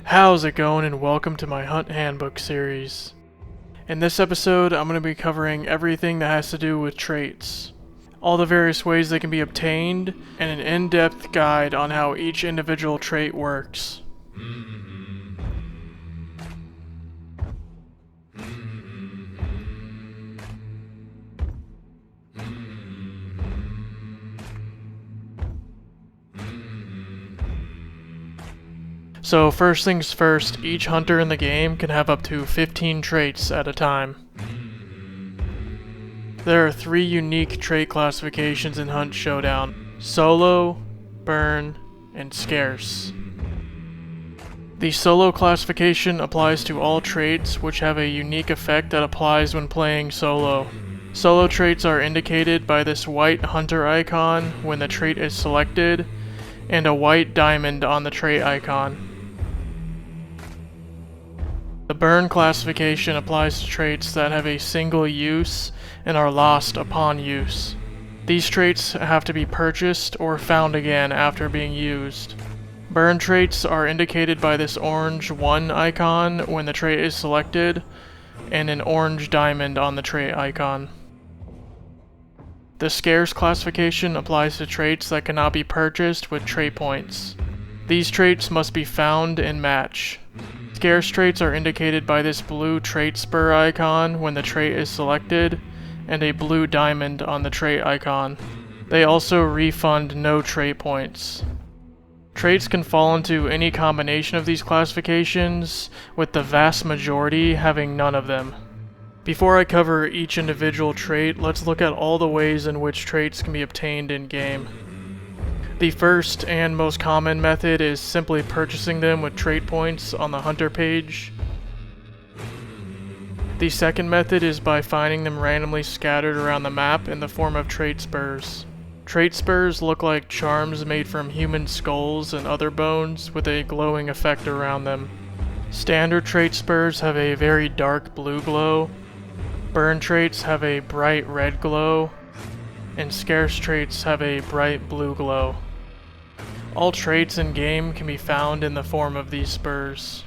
How's it going, and welcome to my Hunt Handbook series. In this episode, I'm going to be covering everything that has to do with traits, all the various ways they can be obtained, and an in-depth guide on how each individual trait works. So first things first, each hunter in the game can have up to 15 traits at a time. There are 3 unique trait classifications in Hunt Showdown: Solo, Burn, and Scarce. The Solo classification applies to all traits which have a unique effect that applies when playing solo. Solo traits are indicated by this white hunter icon when the trait is selected, and a white diamond on the trait icon. The Burn classification applies to traits that have a single use and are lost upon use. These traits have to be purchased or found again after being used. Burn traits are indicated by this orange 1 icon when the trait is selected, and an orange diamond on the trait icon. The Scarce classification applies to traits that cannot be purchased with trait points. These traits must be found and match. Scarce traits are indicated by this blue trait spur icon when the trait is selected, and a blue diamond on the trait icon. They also refund no trait points. Traits can fall into any combination of these classifications, with the vast majority having none of them. Before I cover each individual trait, let's look at all the ways in which traits can be obtained in-game. The first and most common method is simply purchasing them with trait points on the Hunter page. The second method is by finding them randomly scattered around the map in the form of trait spurs. Trait spurs look like charms made from human skulls and other bones with a glowing effect around them. Standard trait spurs have a very dark blue glow, burn traits have a bright red glow, and scarce traits have a bright blue glow. All traits in-game can be found in the form of these spurs.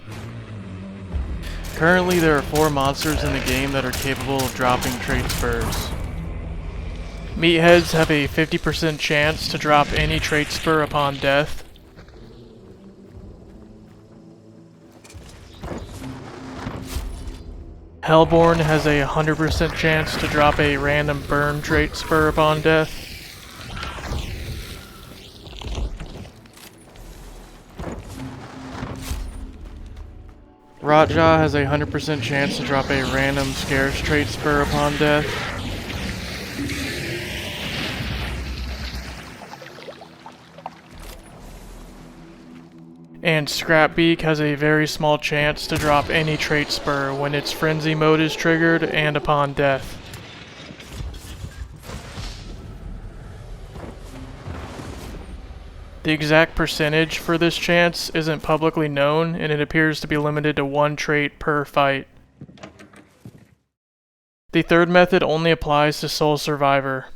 Currently there are 4 monsters in the game that are capable of dropping trait spurs. Meatheads have a 50% chance to drop any trait spur upon death. Hellborn has a 100% chance to drop a random burn trait spur upon death. Rotjaw has a 100% chance to drop a random scarce trait spur upon death. And Scrapbeak has a very small chance to drop any trait spur when its frenzy mode is triggered and upon death. The exact percentage for this chance isn't publicly known, and it appears to be limited to 1 trait per fight. The third method only applies to Sole Survivor.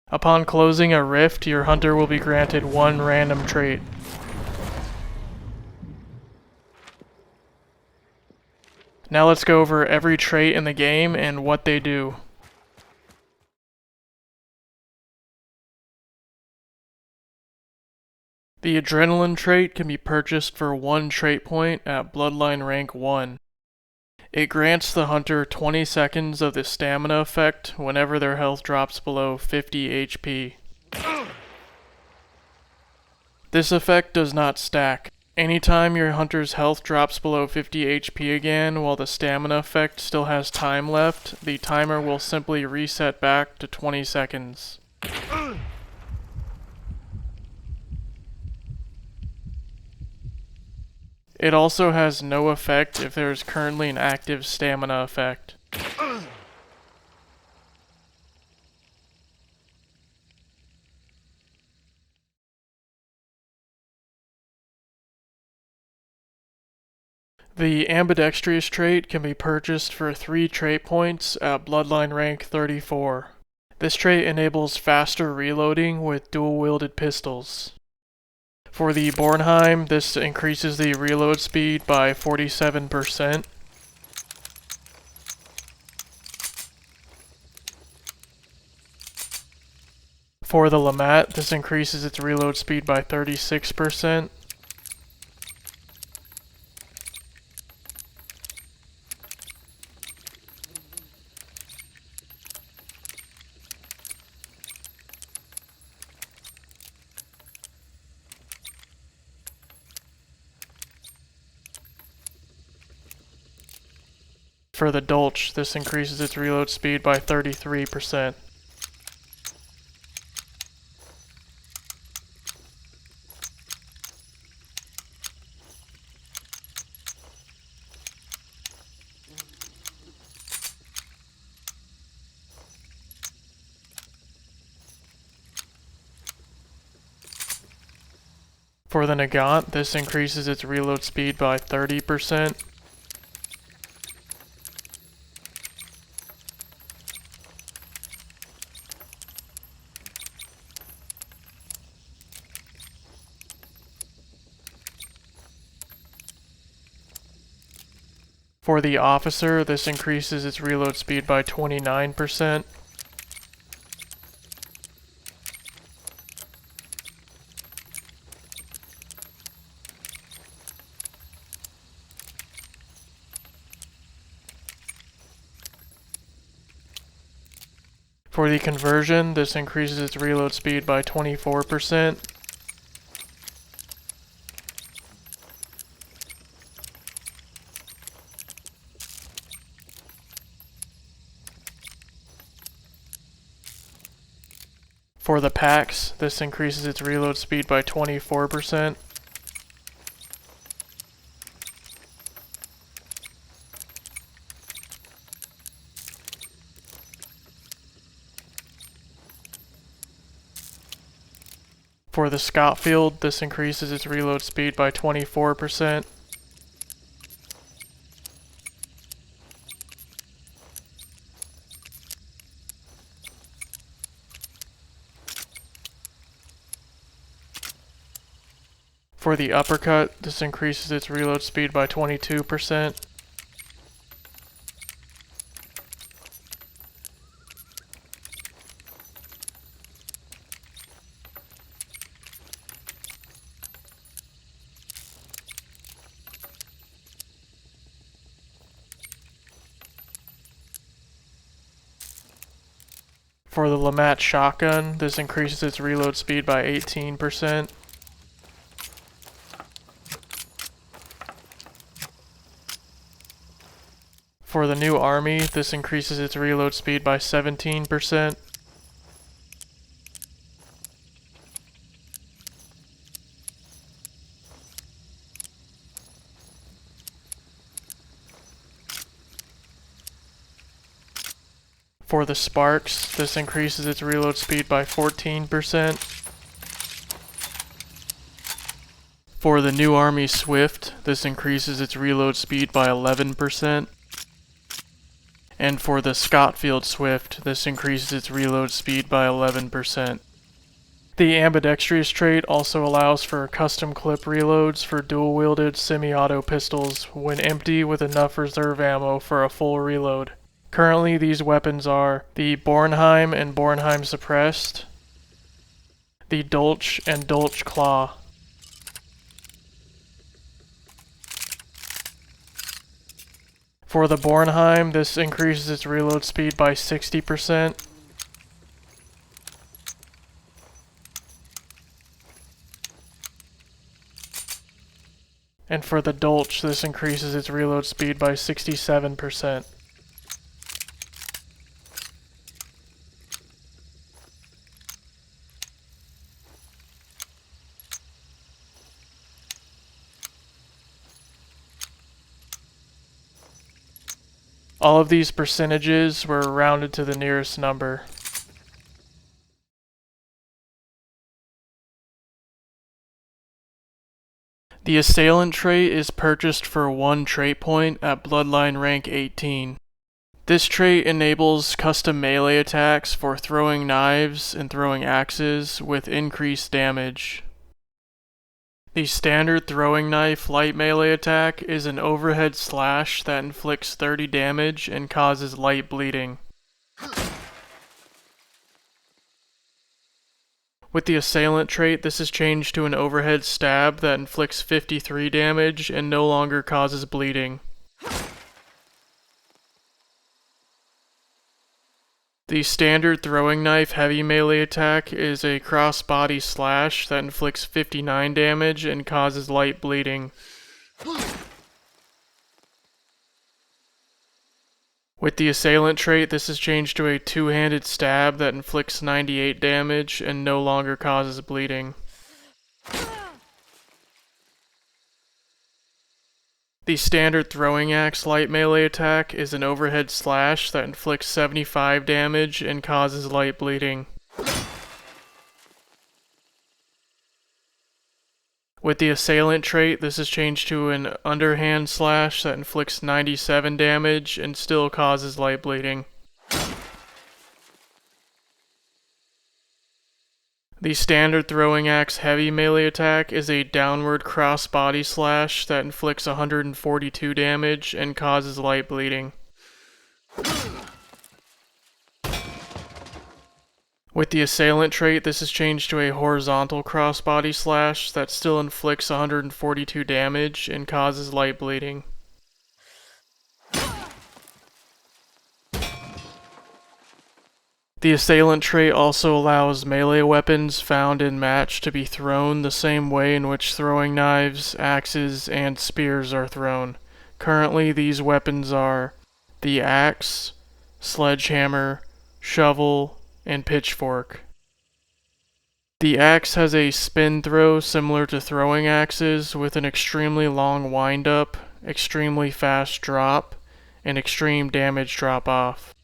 Upon closing a rift, your hunter will be granted 1 random trait. Now let's go over every trait in the game and what they do. The Adrenaline trait can be purchased for 1 trait point at Bloodline rank 1. It grants the hunter 20 seconds of the stamina effect whenever their health drops below 50 HP. This effect does not stack. Anytime your hunter's health drops below 50 HP again while the stamina effect still has time left, the timer will simply reset back to 20 seconds. It also has no effect if there is currently an active stamina effect. The Ambidextrous Trait can be purchased for 3 trait points at Bloodline rank 34. This trait enables faster reloading with dual-wielded pistols. For the Bornheim, this increases the reload speed by 47%. For the Lamat, this increases its reload speed by 36%. For the Dolch, this increases its reload speed by 33%. For the Nagant, this increases its reload speed by 30%. For the Officer, this increases its reload speed by 29%. For the Conversion, this increases its reload speed by 24%. For the Pax, this increases its reload speed by 24%. For the Scotfield, this increases its reload speed by 24%. For the Uppercut, this increases its reload speed by 22%. For the Lamat Shotgun, this increases its reload speed by 18%. For the new Army, this increases its reload speed by 17%. For the Sparks, this increases its reload speed by 14%. For the new Army Swift, this increases its reload speed by 11%. And for the Scotfield Swift, this increases its reload speed by 11%. The Ambidextrous Trait also allows for custom clip reloads for dual-wielded semi-auto pistols when empty with enough reserve ammo for a full reload. Currently, these weapons are the Bornheim and Bornheim Suppressed, the Dolch and Dolch Claw. For the Bornheim, this increases its reload speed by 60%. And for the Dolch, this increases its reload speed by 67%. All of these percentages were rounded to the nearest number. The Assailant Trait is purchased for 1 trait point at Bloodline rank 18. This trait enables custom melee attacks for throwing knives and throwing axes with increased damage. The standard throwing knife light melee attack is an overhead slash that inflicts 30 damage and causes light bleeding. With the Assailant Trait, this is changed to an overhead stab that inflicts 53 damage and no longer causes bleeding. The standard throwing knife heavy melee attack is a cross-body slash that inflicts 59 damage and causes light bleeding. With the Assailant Trait, this is changed to a two-handed stab that inflicts 98 damage and no longer causes bleeding. The standard throwing axe light melee attack is an overhead slash that inflicts 75 damage and causes light bleeding. With the Assailant Trait, this is changed to an underhand slash that inflicts 97 damage and still causes light bleeding. The standard throwing axe heavy melee attack is a downward cross-body slash that inflicts 142 damage and causes light bleeding. With the Assailant Trait, this is changed to a horizontal cross-body slash that still inflicts 142 damage and causes light bleeding. The Assailant Trait also allows melee weapons found in match to be thrown the same way in which throwing knives, axes, and spears are thrown. Currently, these weapons are the axe, sledgehammer, shovel, and pitchfork. The axe has a spin throw similar to throwing axes with an extremely long wind-up, extremely fast drop, and extreme damage drop-off.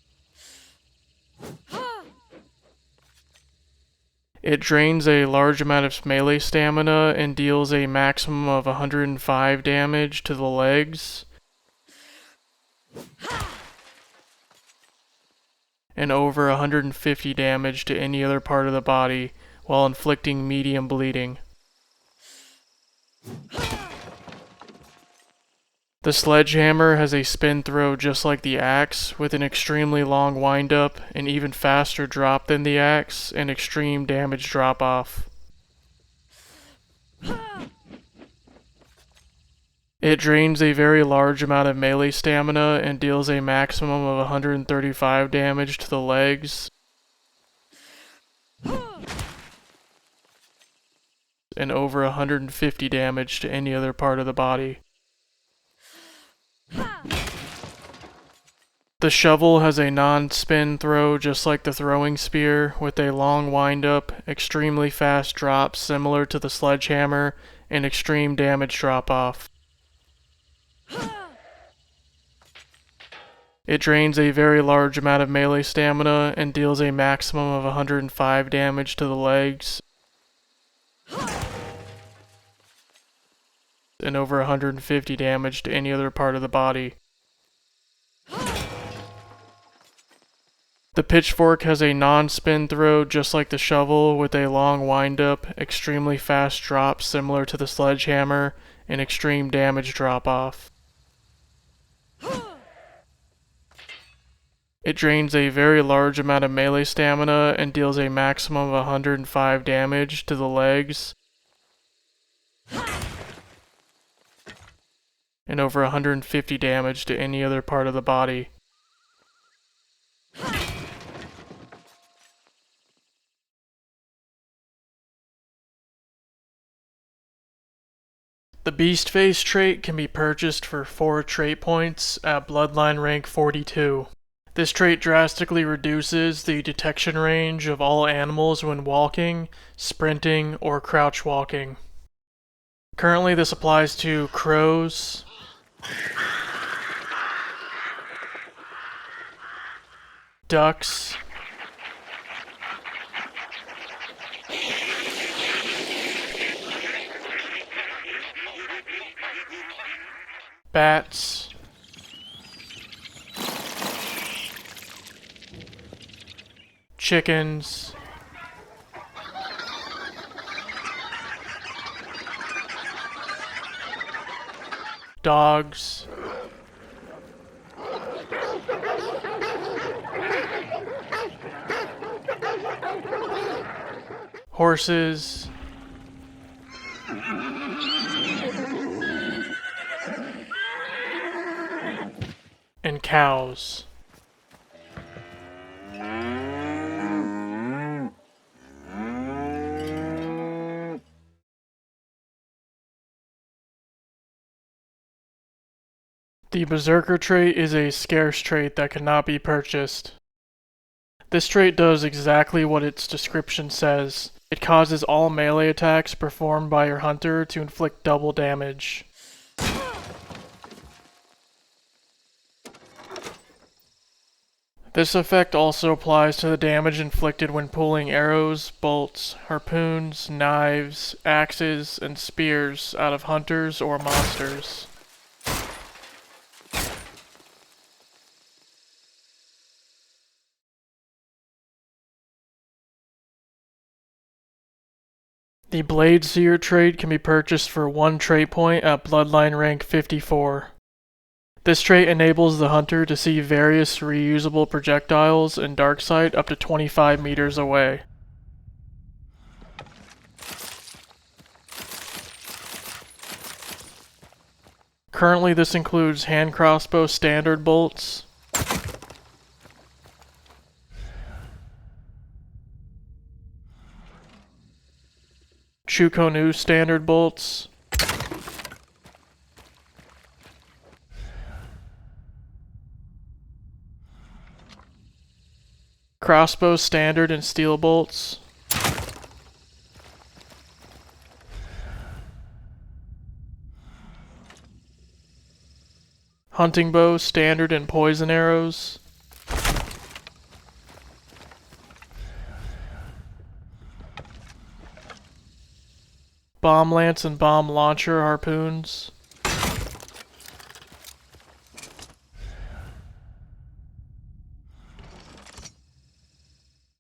It drains a large amount of melee stamina and deals a maximum of 105 damage to the legs and over 150 damage to any other part of the body while inflicting medium bleeding. The sledgehammer has a spin throw just like the axe, with an extremely long wind-up, an even faster drop than the axe, and extreme damage drop-off. It drains a very large amount of melee stamina and deals a maximum of 135 damage to the legs and over 150 damage to any other part of the body. The shovel has a non-spin throw just like the throwing spear, with a long wind-up, extremely fast drop similar to the sledgehammer, and extreme damage drop-off. It drains a very large amount of melee stamina and deals a maximum of 105 damage to the legs and over 150 damage to any other part of the body. The pitchfork has a non-spin throw just like the shovel, with a long wind-up, extremely fast drop similar to the sledgehammer, and extreme damage drop-off. It drains a very large amount of melee stamina and deals a maximum of 105 damage to the legs and over 150 damage to any other part of the body. The Beastface Trait can be purchased for 4 trait points at Bloodline rank 42. This trait drastically reduces the detection range of all animals when walking, sprinting, or crouch walking. Currently this applies to crows, ducks, bats, chickens, dogs, horses, and cows. The Berserker Trait is a scarce trait that cannot be purchased. This trait does exactly what its description says. It causes all melee attacks performed by your hunter to inflict double damage. This effect also applies to the damage inflicted when pulling arrows, bolts, harpoons, knives, axes, and spears out of hunters or monsters. The Blade Seer trait can be purchased for 1 trait point at Bloodline rank 54. This trait enables the hunter to see various reusable projectiles in dark sight up to 25 meters away. Currently this includes hand crossbow standard bolts, Chukonu standard bolts, crossbow standard and steel bolts, hunting bow standard and poison arrows, bomb lance and bomb launcher harpoons,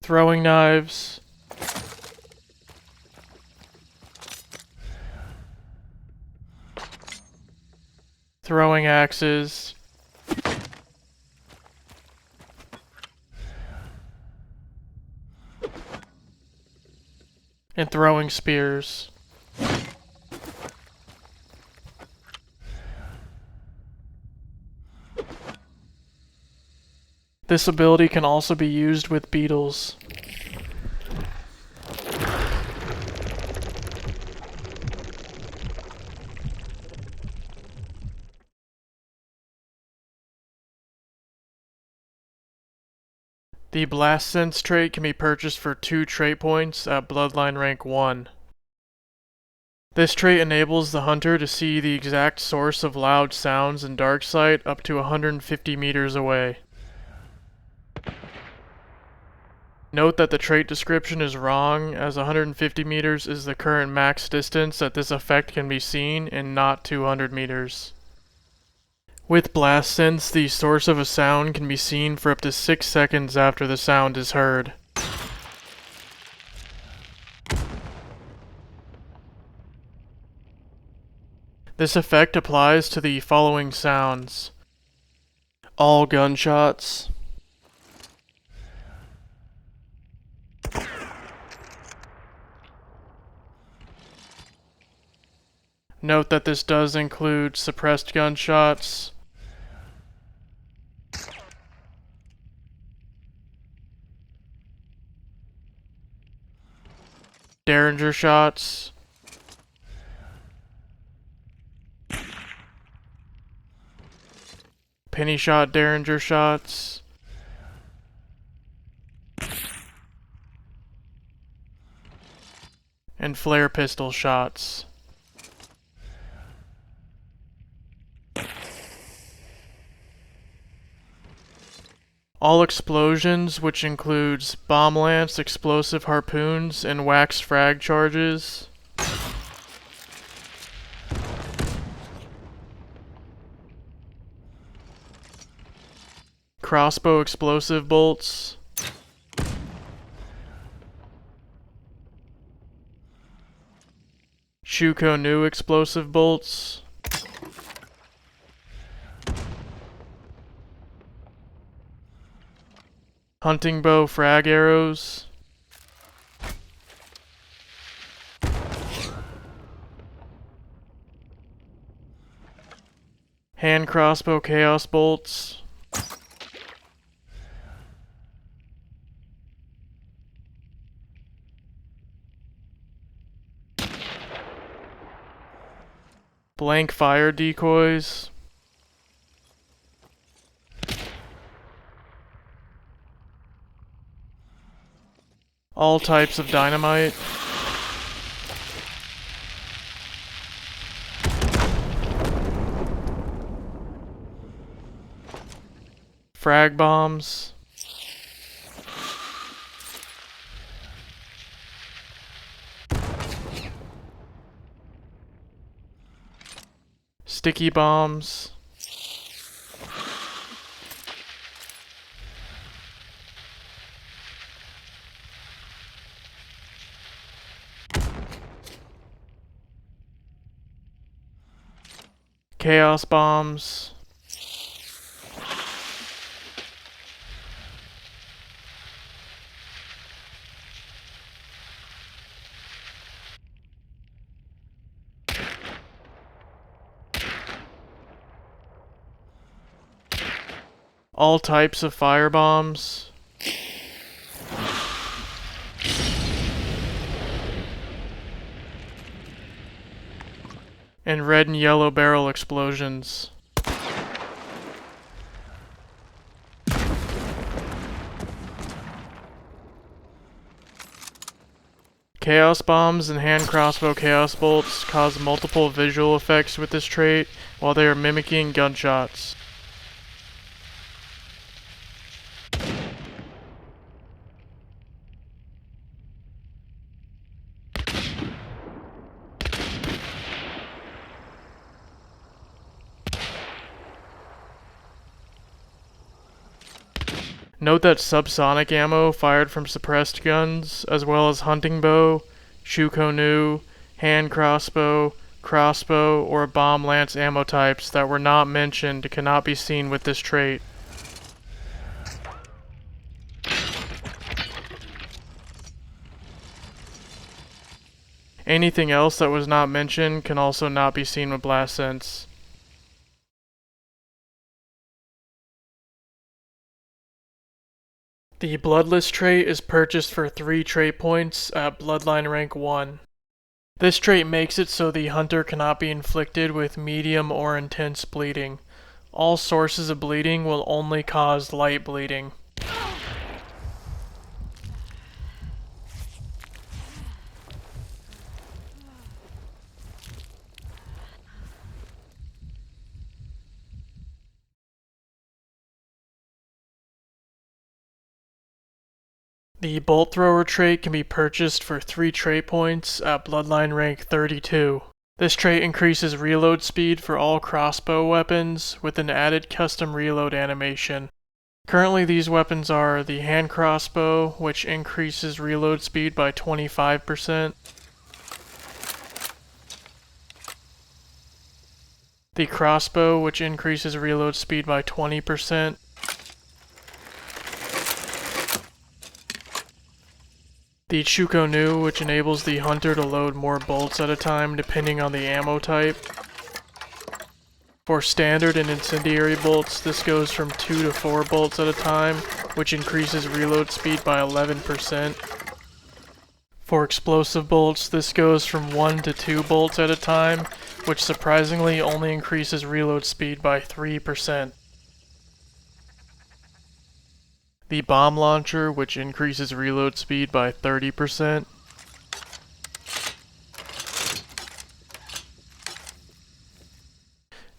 throwing knives, throwing axes, and throwing spears. This ability can also be used with beetles. The Blast Sense trait can be purchased for 2 trait points at Bloodline rank 1. This trait enables the hunter to see the exact source of loud sounds in dark sight up to 150 meters away. Note that the trait description is wrong, as 150 meters is the current max distance that this effect can be seen, and not 200 meters. With Blast Sense, the source of a sound can be seen for up to 6 seconds after the sound is heard. This effect applies to the following sounds: all gunshots, note that this does include suppressed gunshots, Derringer shots, penny shot Derringer shots, and flare pistol shots. All explosions, which includes bomb lance, explosive harpoons, and wax frag charges, crossbow explosive bolts, Chukonu explosive bolts, hunting bow frag arrows, hand crossbow chaos bolts, blank fire decoys, all types of dynamite, frag bombs, sticky bombs, chaos bombs, all types of fire bombs, and red and yellow barrel explosions. Chaos bombs and hand crossbow chaos bolts cause multiple visual effects with this trait while they are mimicking gunshots. Note that subsonic ammo fired from suppressed guns, as well as hunting bow, Shukonu, hand crossbow, crossbow, or bomb lance ammo types that were not mentioned cannot be seen with this trait. Anything else that was not mentioned can also not be seen with Blast Sense. The Bloodless Trait is purchased for 3 trait points at Bloodline rank 1. This trait makes it so the hunter cannot be inflicted with medium or intense bleeding. All sources of bleeding will only cause light bleeding. The Bolt Thrower trait can be purchased for 3 trait points at Bloodline rank 32. This trait increases reload speed for all crossbow weapons with an added custom reload animation. Currently these weapons are the hand crossbow, which increases reload speed by 25%, the crossbow, which increases reload speed by 20%, the Shukonu, which enables the hunter to load more bolts at a time depending on the ammo type. For standard and incendiary bolts, this goes from 2 to 4 bolts at a time, which increases reload speed by 11%. For explosive bolts, this goes from 1 to 2 bolts at a time, which surprisingly only increases reload speed by 3%. The bomb launcher, which increases reload speed by 30%.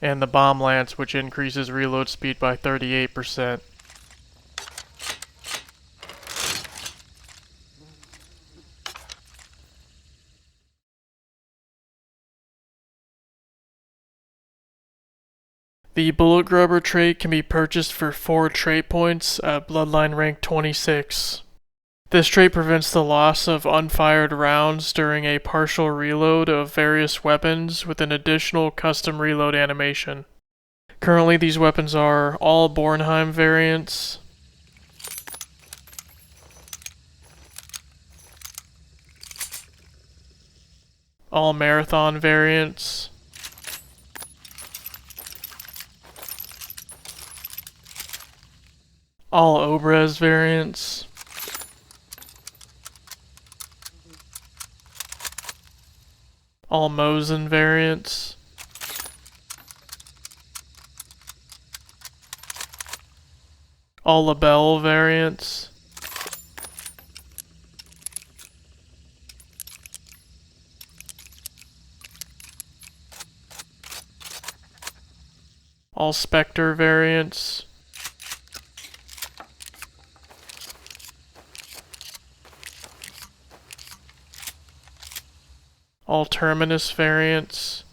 And the bomb lance, which increases reload speed by 38%. The Bulletgrubber Trait can be purchased for 4 trait points at Bloodline rank 26. This trait prevents the loss of unfired rounds during a partial reload of various weapons with an additional custom reload animation. Currently these weapons are all Bornheim variants, all Marathon variants, all Obrez variants, all Mosin variants, all Labelle variants, all Spectre variants, all Terminus variants,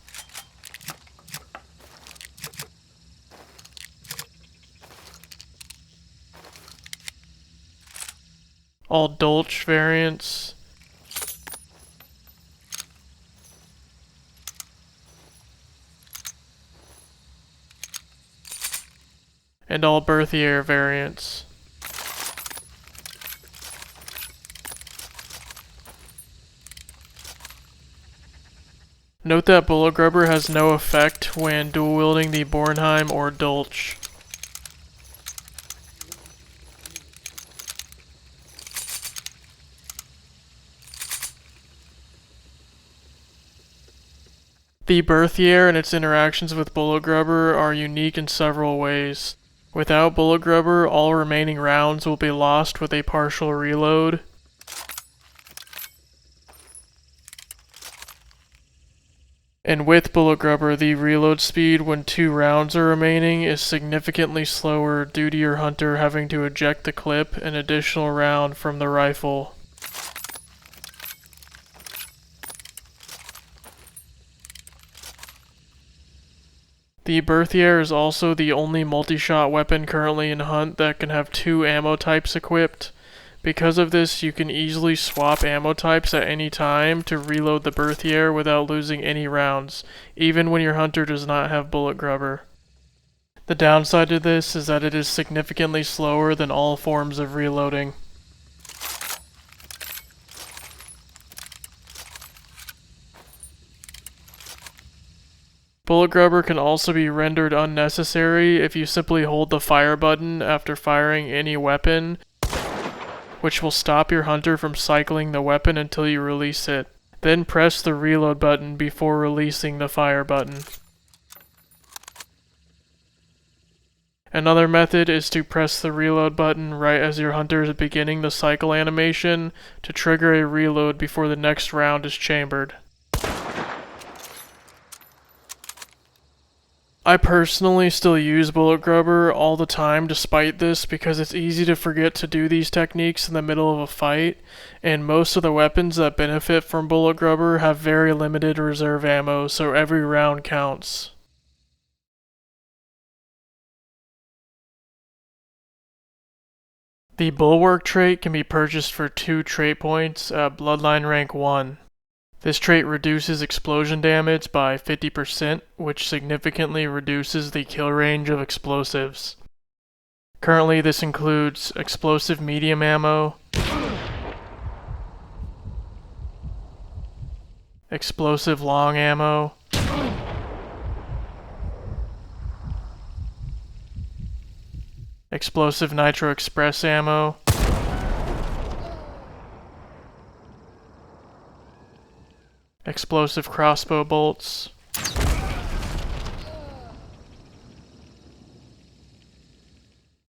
all Dolch variants, and all Berthier variants. Note that Bulletgrubber has no effect when dual wielding the Bornheim or Dolch. The Berthier and its interactions with Bulletgrubber are unique in several ways. Without Bulletgrubber, all remaining rounds will be lost with a partial reload. And with Bulletgrubber, the reload speed when 2 rounds are remaining is significantly slower due to your hunter having to eject the clip an additional round from the rifle. The Berthier is also the only multi-shot weapon currently in Hunt that can have 2 ammo types equipped. Because of this, you can easily swap ammo types at any time to reload the Berthier without losing any rounds, even when your hunter does not have Bulletgrubber. The downside to this is that it is significantly slower than all forms of reloading. Bulletgrubber can also be rendered unnecessary if you simply hold the fire button after firing any weapon, which will stop your hunter from cycling the weapon until you release it. Then press the reload button before releasing the fire button. Another method is to press the reload button right as your hunter is beginning the cycle animation to trigger a reload before the next round is chambered. I personally still use Bulletgrubber all the time despite this because it's easy to forget to do these techniques in the middle of a fight, and most of the weapons that benefit from Bulletgrubber have very limited reserve ammo, so every round counts. The Bulwark Trait can be purchased for 2 trait points at Bloodline rank 1. This trait reduces explosion damage by 50%, which significantly reduces the kill range of explosives. Currently, this includes explosive medium ammo, explosive long ammo, explosive nitro express ammo, explosive crossbow bolts,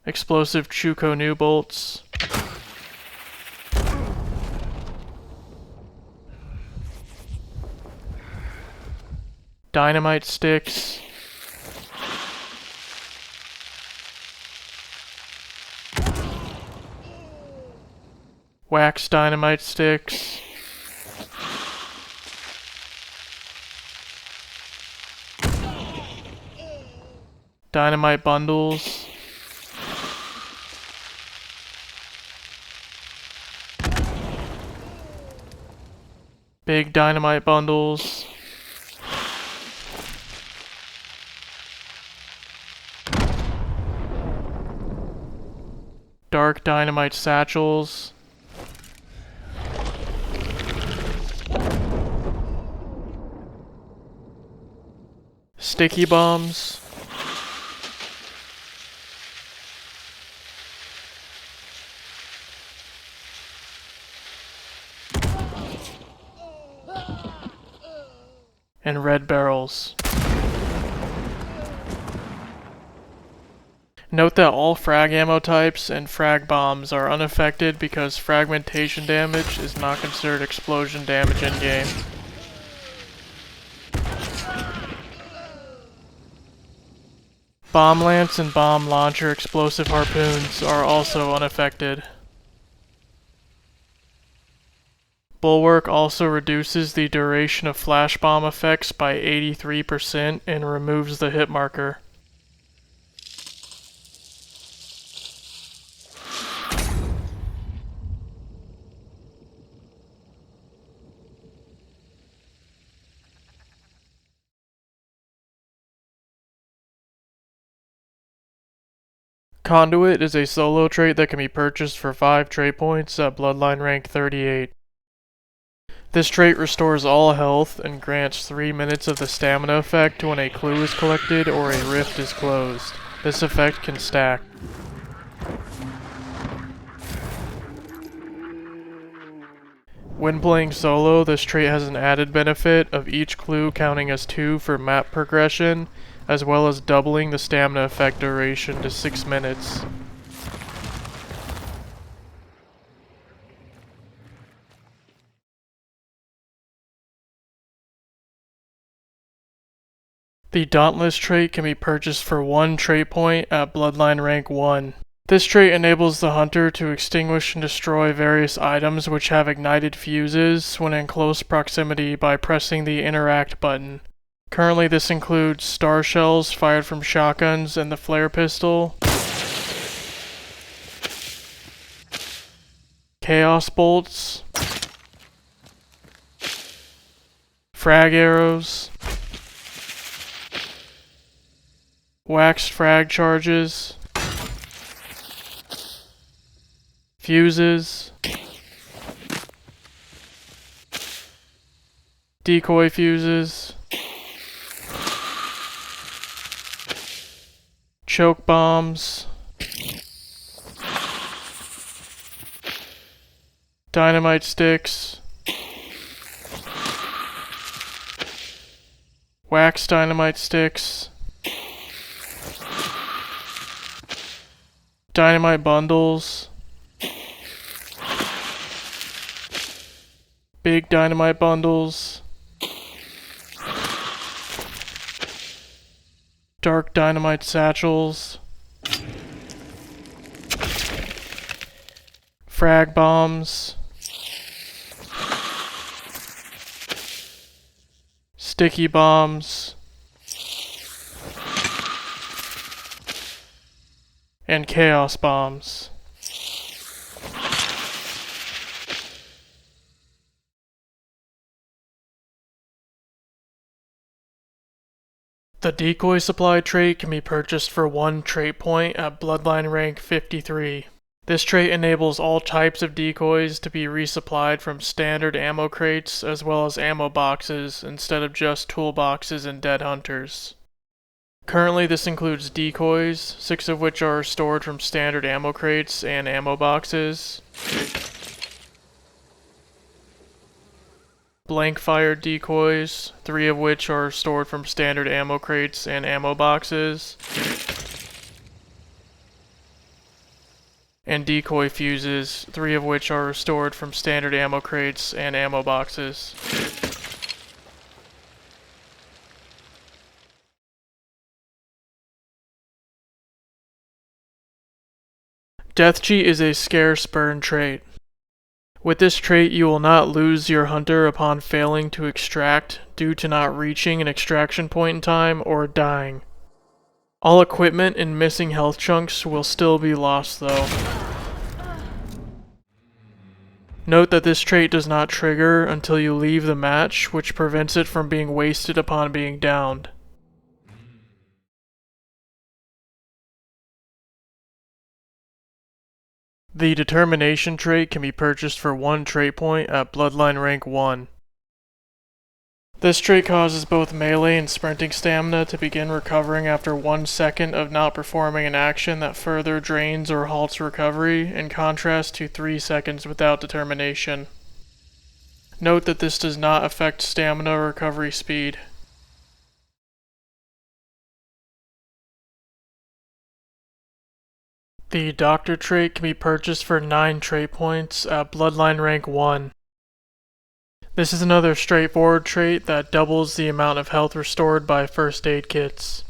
explosive Chuko new bolts, dynamite sticks, wax dynamite sticks, dynamite bundles, big dynamite bundles, dark dynamite satchels, Sticky Bombs, and Red Barrels. Note that all frag ammo types and frag bombs are unaffected because fragmentation damage is not considered explosion damage in-game. Bomb Lance and Bomb Launcher explosive harpoons are also unaffected. Bulwark also reduces the duration of flash bomb effects by 83% and removes the hit marker. Conduit is a solo trait that can be purchased for 5 trait points at Bloodline rank 38. This trait restores all health and grants 3 minutes of the stamina effect when a clue is collected or a rift is closed. This effect can stack. When playing solo, this trait has an added benefit of each clue counting as 2 for map progression, as well as doubling the stamina effect duration to 6 minutes. The Dauntless Trait can be purchased for 1 trait point at Bloodline rank 1. This trait enables the hunter to extinguish and destroy various items which have ignited fuses when in close proximity by pressing the Interact button. Currently this includes star shells fired from shotguns and the flare pistol, chaos bolts, frag arrows, waxed frag charges, fuses, decoy fuses, choke bombs, dynamite sticks, wax dynamite sticks, dynamite bundles, big dynamite bundles, dark dynamite satchels, frag bombs, sticky bombs, and chaos bombs. The Decoy Supply trait can be purchased for 1 trait point at Bloodline rank 53. This trait enables all types of decoys to be resupplied from standard ammo crates as well as ammo boxes instead of just toolboxes and dead hunters. Currently this includes decoys, 6 of which are stored from standard ammo crates and ammo boxes, blank fire decoys, 3 of which are stored from standard ammo crates and ammo boxes, and decoy fuses, 3 of which are stored from standard ammo crates and ammo boxes. Death Cheat is a scarce burn trait. With this trait, you will not lose your hunter upon failing to extract due to not reaching an extraction point in time or dying. All equipment and missing health chunks will still be lost though. Note that this trait does not trigger until you leave the match, which prevents it from being wasted upon being downed. The Determination trait can be purchased for 1 trait point at Bloodline rank 1. This trait causes both melee and sprinting stamina to begin recovering after 1 second of not performing an action that further drains or halts recovery, in contrast to 3 seconds without determination. Note that this does not affect stamina or recovery speed. The Doctor trait can be purchased for 9 trait points at Bloodline rank 1. This is another straightforward trait that doubles the amount of health restored by first aid kits.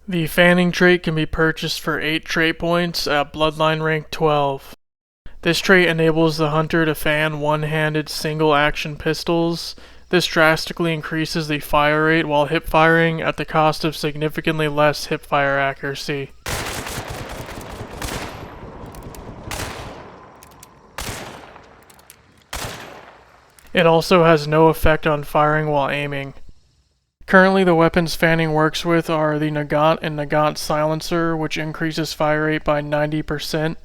The Fanning trait can be purchased for 8 trait points at Bloodline rank 12. This trait enables the hunter to fan one-handed single-action pistols. This drastically increases the fire rate while hip firing at the cost of significantly less hip fire accuracy. It also has no effect on firing while aiming. Currently, the weapons Fanning works with are the Nagant and Nagant Silencer, which increases fire rate by 90%.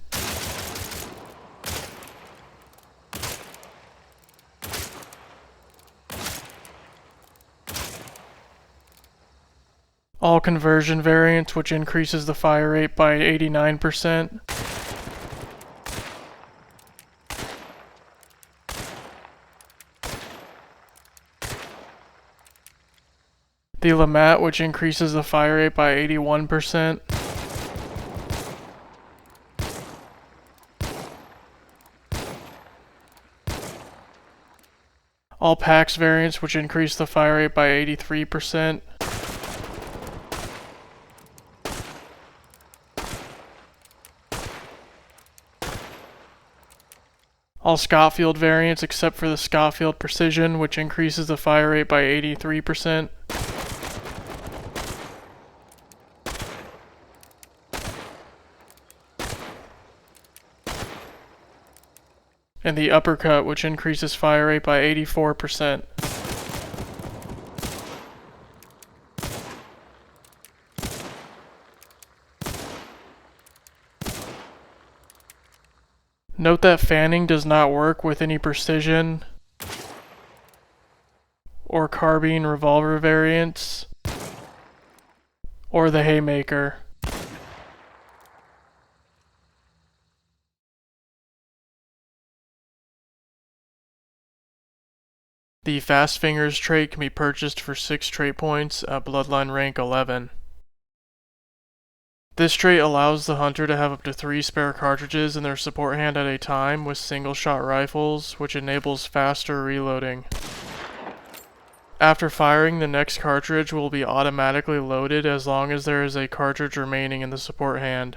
All conversion variants, which increases the fire rate by 89%. The Lamat, which increases the fire rate by 81%. All Pax variants, which increase the fire rate by 83%. All Scotfield variants except for the Scotfield Precision, which increases the fire rate by 83%. And the Uppercut, which increases fire rate by 84%. Note that Fanning does not work with any Precision or Carbine revolver variants or the Haymaker. The Fast Fingers trait can be purchased for 6 trait points at Bloodline rank 11. This trait allows the hunter to have up to 3 spare cartridges in their support hand at a time with single-shot rifles, which enables faster reloading. After firing, the next cartridge will be automatically loaded as long as there is a cartridge remaining in the support hand.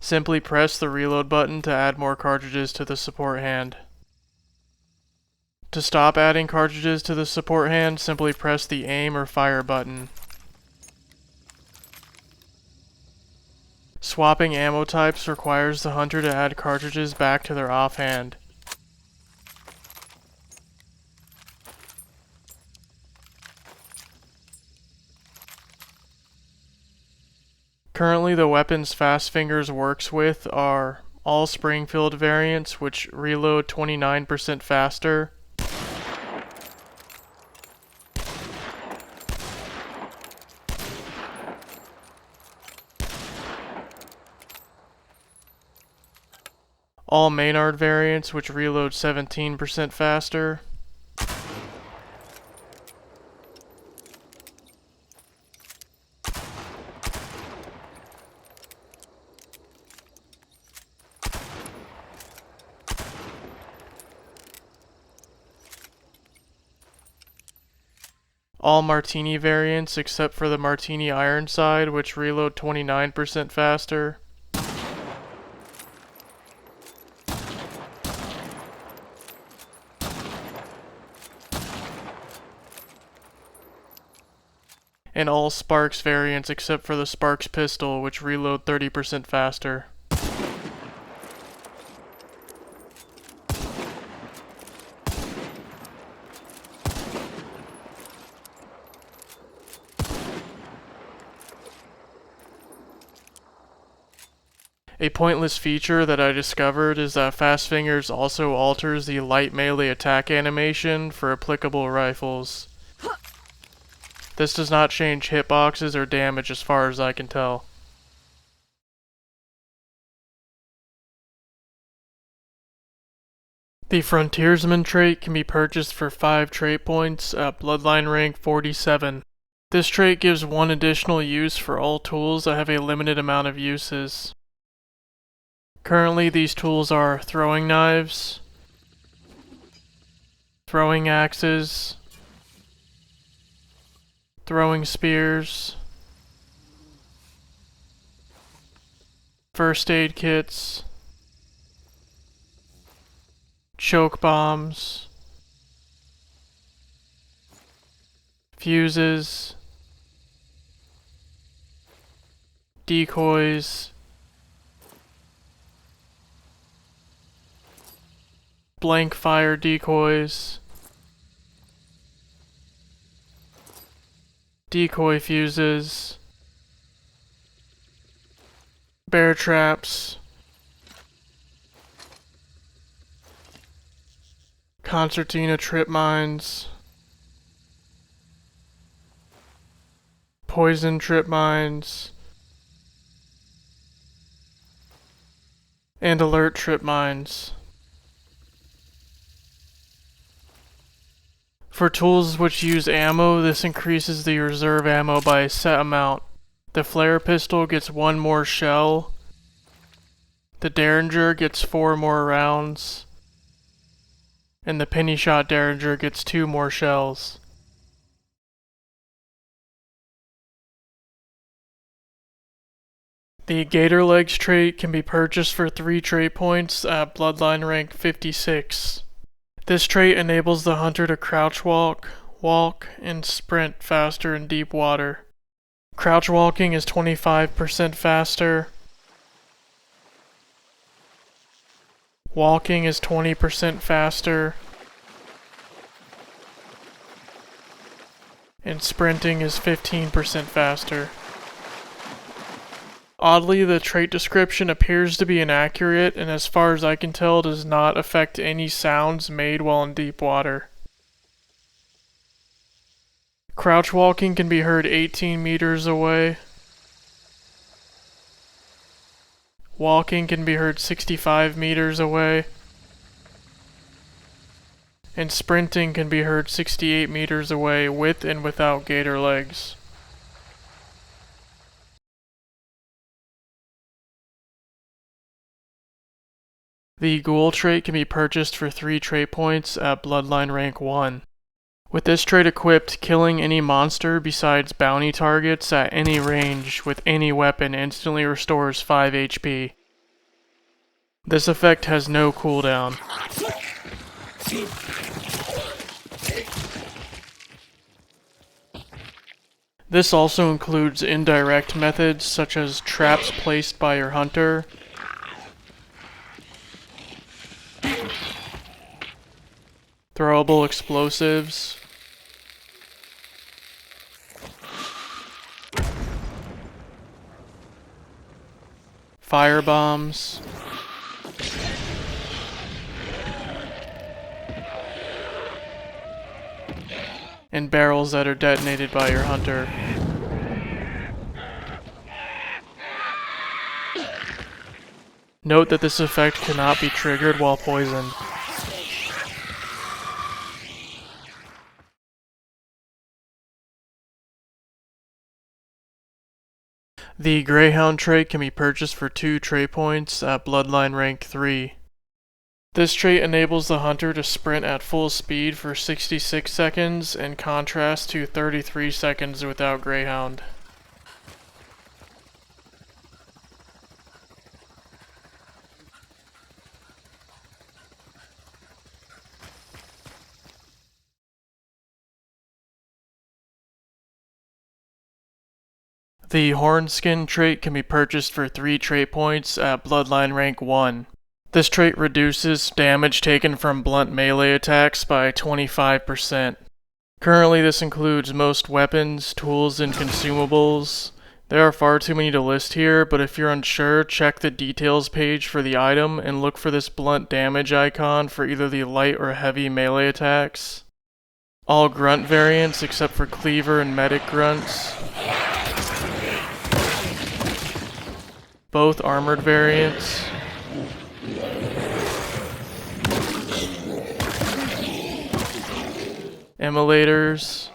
Simply press the reload button to add more cartridges to the support hand. To stop adding cartridges to the support hand, simply press the aim or fire button. Swapping ammo types requires the hunter to add cartridges back to their offhand. Currently, the weapons Fast Fingers works with are all Springfield variants, which reload 29% faster, all Maynard variants, which reload 17% faster, all Martini variants except for the Martini Ironside, which reload 29% faster, and all Sparks variants except for the Sparks pistol, which reload 30% faster. A pointless feature that I discovered is that Fast Fingers also alters the light melee attack animation for applicable rifles. This does not change hitboxes or damage as far as I can tell. The Frontiersman Trait can be purchased for 5 trait points at Bloodline rank 47. This trait gives 1 additional use for all tools that have a limited amount of uses. Currently these tools are throwing knives, throwing axes, throwing spears, first aid kits, choke bombs, fuses, decoys, blank fire decoys, decoy fuses, bear traps, concertina trip mines, poison trip mines, and alert trip mines. For tools which use ammo, this increases the reserve ammo by a set amount. The flare pistol gets 1 more shell, the derringer gets 4 more rounds, and the penny shot derringer gets 2 more shells. The Gator Legs trait can be purchased for 3 trait points at Bloodline rank 56. This trait enables the hunter to crouch walk, and sprint faster in deep water. Crouch walking is 25% faster. Walking is 20% faster. And sprinting is 15% faster. Oddly, the trait description appears to be inaccurate, and as far as I can tell, does not affect any sounds made while in deep water. Crouch walking can be heard 18 meters away. Walking can be heard 65 meters away. And sprinting can be heard 68 meters away with and without gator legs. The Ghoul Trait can be purchased for 3 trait points at Bloodline rank 1. With this trait equipped, killing any monster besides bounty targets at any range with any weapon instantly restores 5 HP. This effect has no cooldown. This also includes indirect methods such as traps placed by your hunter, throwable explosives, fire bombs, and barrels that are detonated by your hunter. Note that this effect cannot be triggered while poisoned. The Greyhound Trait can be purchased for 2 trait points at Bloodline rank 3. This trait enables the hunter to sprint at full speed for 66 seconds, in contrast to 33 seconds without Greyhound. The Hornskin Trait can be purchased for 3 trait points at Bloodline rank 1. This trait reduces damage taken from blunt melee attacks by 25%. Currently this includes most weapons, tools, and consumables. There are far too many to list here, but if you're unsure, check the details page for the item and look for this blunt damage icon for either the light or heavy melee attacks. All grunt variants except for cleaver and medic grunts. Both armored variants. Immolators.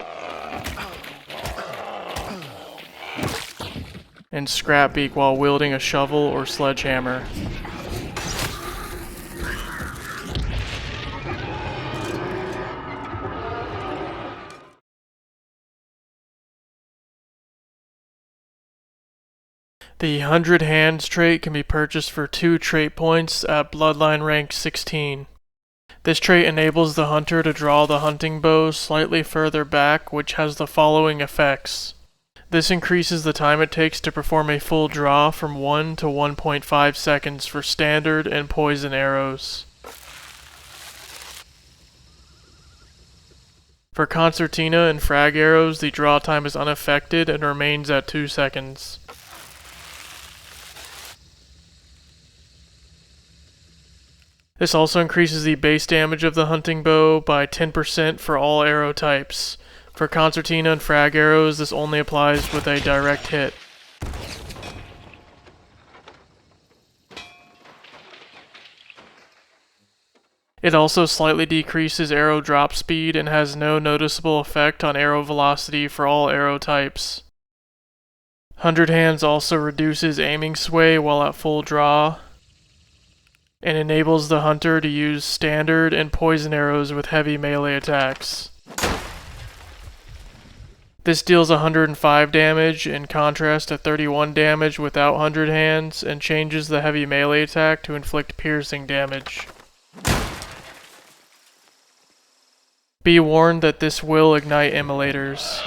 And Scrapbeak while wielding a shovel or sledgehammer. The 100 Hands trait can be purchased for 2 trait points at Bloodline rank 16. This trait enables the hunter to draw the hunting bow slightly further back, which has the following effects. This increases the time it takes to perform a full draw from 1 to 1.5 seconds for standard and poison arrows. For concertina and frag arrows, the draw time is unaffected and remains at 2 seconds. This also increases the base damage of the hunting bow by 10% for all arrow types. For concertina and frag arrows, this only applies with a direct hit. It also slightly decreases arrow drop speed and has no noticeable effect on arrow velocity for all arrow types. 100 Hands also reduces aiming sway while at full draw, and enables the hunter to use standard and poison arrows with heavy melee attacks. This deals 105 damage in contrast to 31 damage without 100 Hands, and changes the heavy melee attack to inflict piercing damage. Be warned that this will ignite immolators.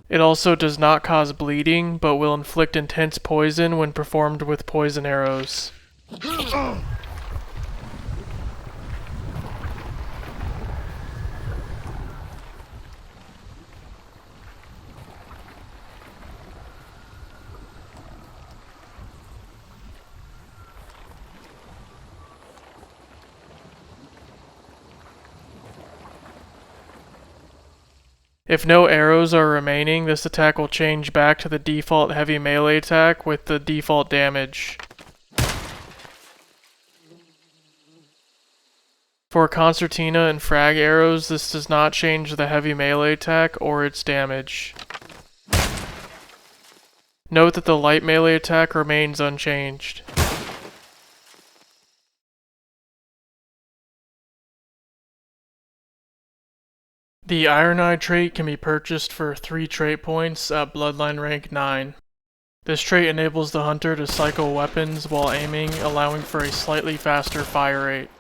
It also does not cause bleeding, but will inflict intense poison when performed with poison arrows. If no arrows are remaining, this attack will change back to the default heavy melee attack with the default damage. For concertina and frag arrows, this does not change the heavy melee attack or its damage. Note that the light melee attack remains unchanged. The Iron-Eye trait can be purchased for 3 trait points at Bloodline rank 9. This trait enables the hunter to cycle weapons while aiming, allowing for a slightly faster fire rate.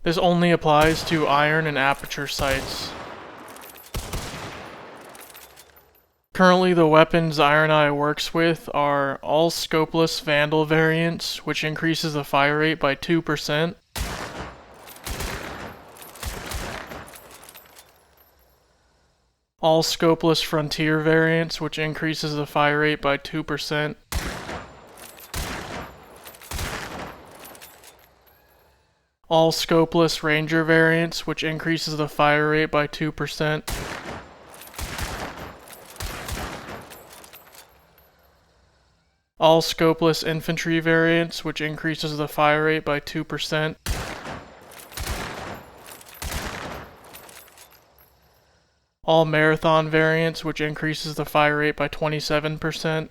This only applies to iron and aperture sights. Currently, the weapons Iron-Eye works with are all scopeless Vandal variants, which increases the fire rate by 2%. All scopeless Frontier variants, which increases the fire rate by 2%. All scopeless Ranger variants, which increases the fire rate by 2%. All scopeless Infantry variants, which increases the fire rate by 2%. All Marathon variants, which increases the fire rate by 27%.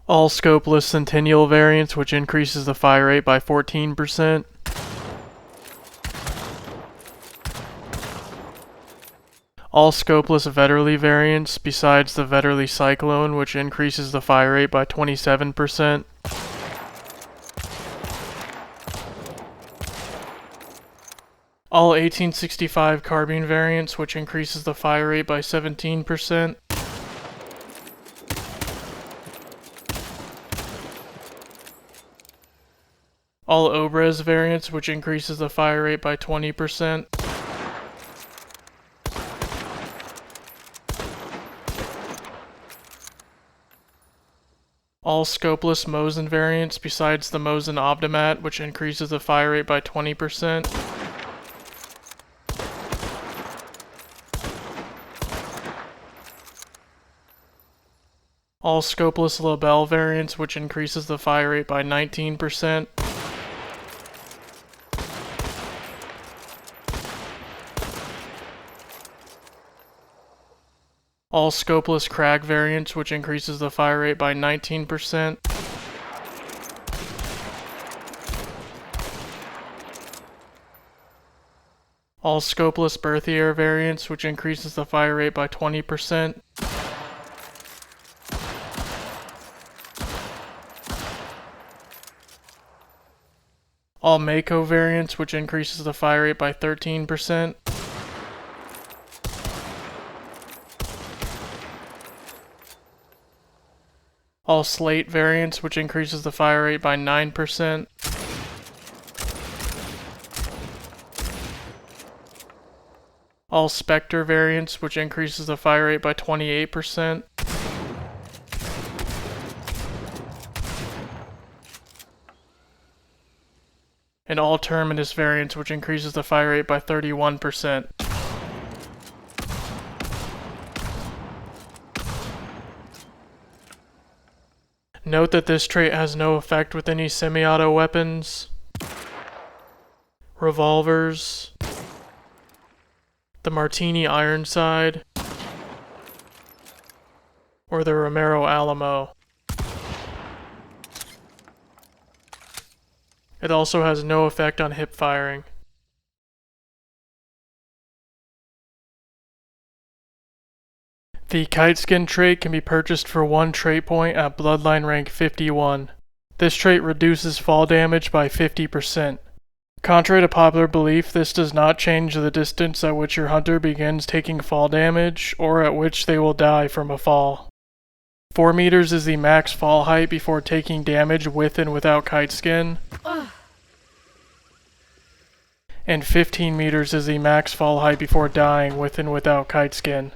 All scopeless Centennial variants, which increases the fire rate by 14%. All scopeless Vetterli variants, besides the Vetterli Cyclone, which increases the fire rate by 27%. All 1865 Carbine variants, which increases the fire rate by 17%. All Obrez variants, which increases the fire rate by 20%. All Scopeless Mosin variants besides the Mosin Obdomat, which increases the fire rate by 20%. All Scopeless Label variants, which increases the fire rate by 19%. All Scopeless Crag variants, which increases the fire rate by 19%. All Scopeless Berthier variants, which increases the fire rate by 20%. All Mako variants, which increases the fire rate by 13%. All Slate variants, which increases the fire rate by 9%. All Spectre variants, which increases the fire rate by 28%. And all Terminus variants, which increases the fire rate by 31%. Note that this trait has no effect with any semi-auto weapons, revolvers, the Martini Ironside, or the Romero Alamo. It also has no effect on hip firing. The Kiteskin Trait can be purchased for 1 trait point at Bloodline rank 51. This trait reduces fall damage by 50%. Contrary to popular belief, this does not change the distance at which your hunter begins taking fall damage, or at which they will die from a fall. 4 meters is the max fall height before taking damage with and without Kiteskin. And 15 meters is the max fall height before dying with and without Kiteskin.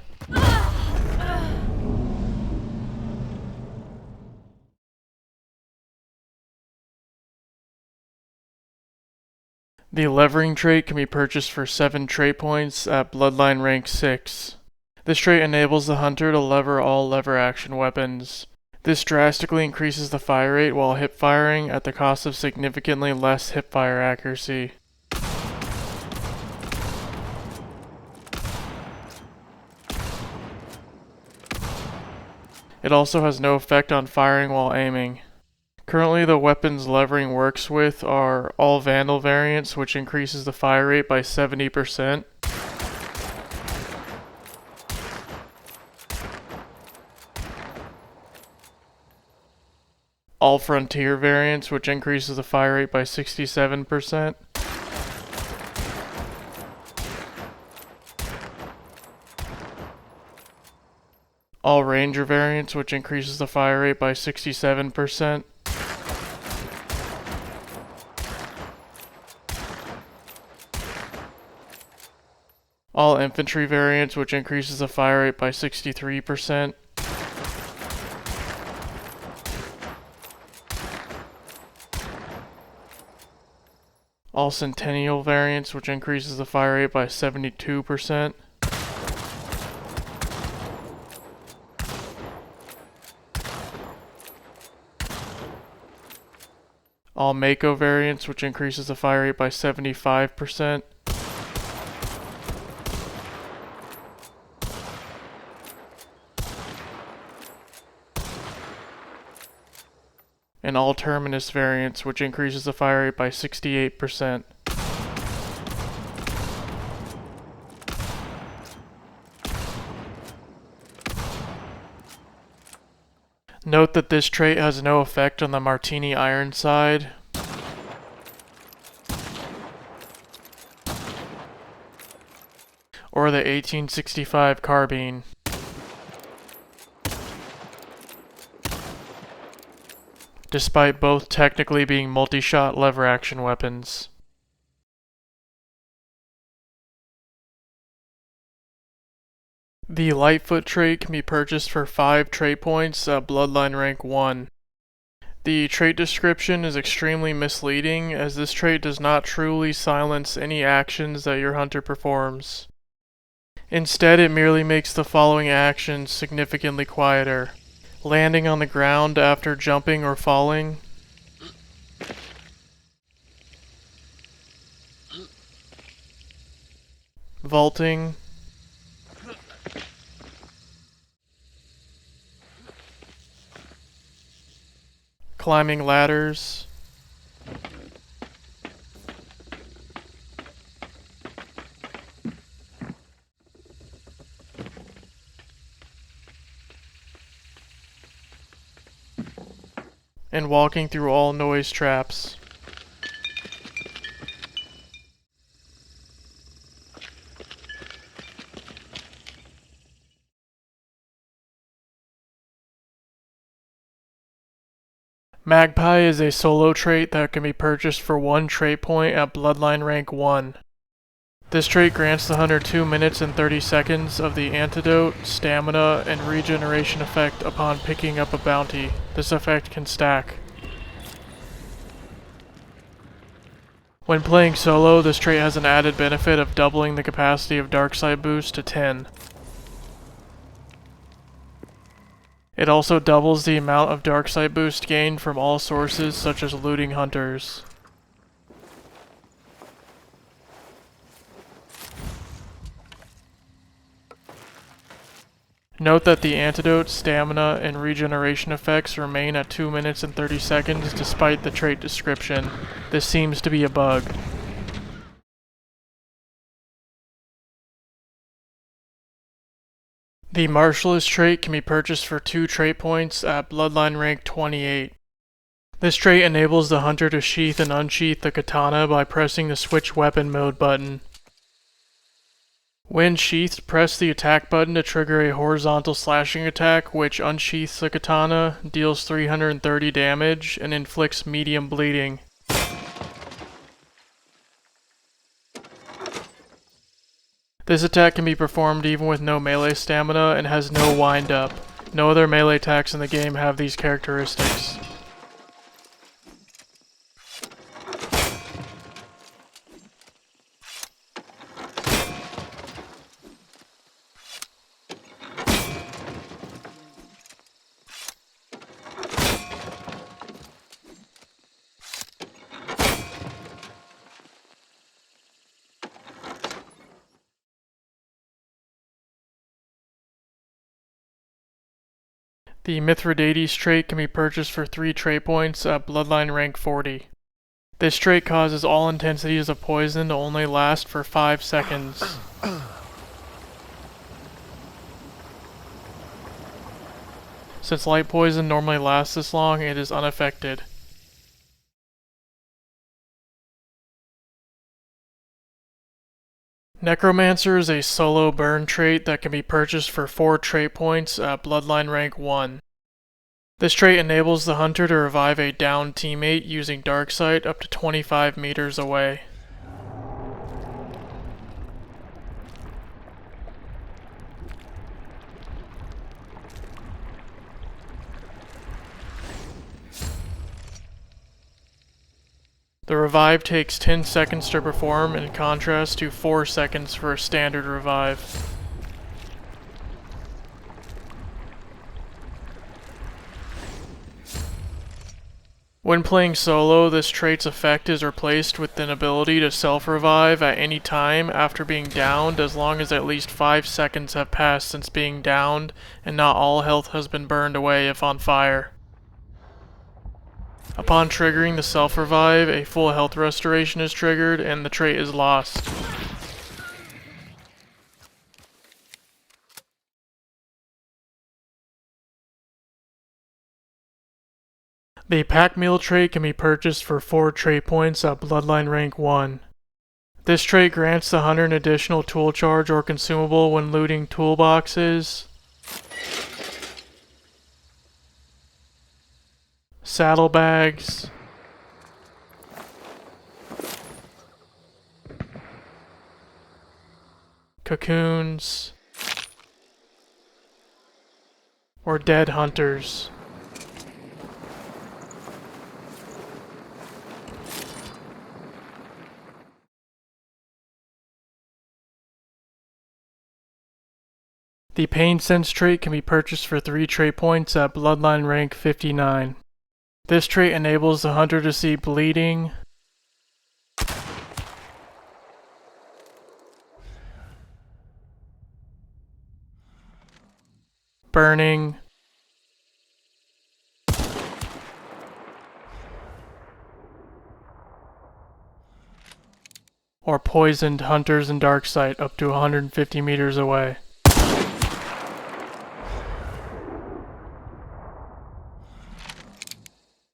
The Levering Trait can be purchased for 7 trait points at Bloodline rank 6. This trait enables the hunter to lever all lever action weapons. This drastically increases the fire rate while hip firing at the cost of significantly less hip fire accuracy. It also has no effect on firing while aiming. Currently, the weapons Levering works with are all Vandal variants, which increases the fire rate by 70%. All Frontier variants, which increases the fire rate by 67%. All Ranger variants, which increases the fire rate by 67%. All Infantry variants, which increases the fire rate by 63%. All Centennial variants, which increases the fire rate by 72%. All Mako variants, which increases the fire rate by 75%. And all Terminus variants, which increases the fire rate by 68%. Note that this trait has no effect on the Martini Ironside, or the 1865 Carbine. despite both technically being multi-shot lever action weapons. The Lightfoot Trait can be purchased for 5 trait points at Bloodline rank 1. The trait description is extremely misleading, as this trait does not truly silence any actions that your hunter performs. Instead, it merely makes the following actions significantly quieter: landing on the ground after jumping or falling, vaulting, climbing ladders, and walking through all noise traps. Magpie is a solo trait that can be purchased for 1 trait point at Bloodline rank 1. This trait grants the hunter 2 minutes and 30 seconds of the antidote, stamina, and regeneration effect upon picking up a bounty. This effect can stack. When playing solo, this trait has an added benefit of doubling the capacity of Darksight boost to 10. It also doubles the amount of Darksight boost gained from all sources such as looting hunters. Note that the antidote, stamina, and regeneration effects remain at 2 minutes and 30 seconds despite the trait description. This seems to be a bug. The Martialist Trait can be purchased for 2 trait points at Bloodline rank 28. This trait enables the hunter to sheath and unsheath the katana by pressing the Switch Weapon Mode button. When sheathed, press the attack button to trigger a horizontal slashing attack which unsheaths the katana, deals 330 damage, and inflicts medium bleeding. This attack can be performed even with no melee stamina and has no wind-up. No other melee attacks in the game have these characteristics. The Mithridatist Trait can be purchased for 3 trait points at Bloodline rank 40. This trait causes all intensities of poison to only last for 5 seconds. Since light poison normally lasts this long, it is unaffected. Necromancer is a solo burn trait that can be purchased for 4 trait points at Bloodline rank 1. This trait enables the hunter to revive a downed teammate using Darksight up to 25 meters away. The revive takes 10 seconds to perform in contrast to 4 seconds for a standard revive. When playing solo, this trait's effect is replaced with an ability to self-revive at any time after being downed as long as at least 5 seconds have passed since being downed and not all health has been burned away if on fire. Upon triggering the self-revive, a full health restoration is triggered and the trait is lost. The Packmule Trait can be purchased for 4 trait points at Bloodline rank 1. This trait grants the hunter an additional tool charge or consumable when looting toolboxes, saddlebags, cocoons, or dead hunters. The Pain Sense trait can be purchased for 3 trait points at Bloodline rank 59. This trait enables the hunter to see bleeding, burning, or poisoned hunters in dark sight up to 150 meters away.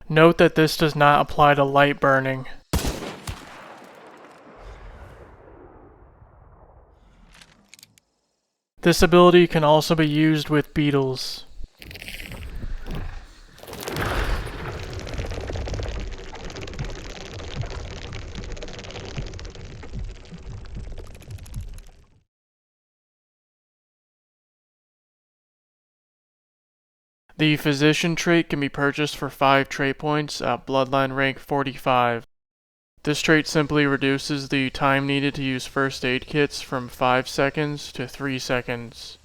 Note that this does not apply to light burning. This ability can also be used with beetles. The Physician trait can be purchased for 5 trait points at Bloodline rank 45. This trait simply reduces the time needed to use first aid kits from 5 seconds to 3 seconds.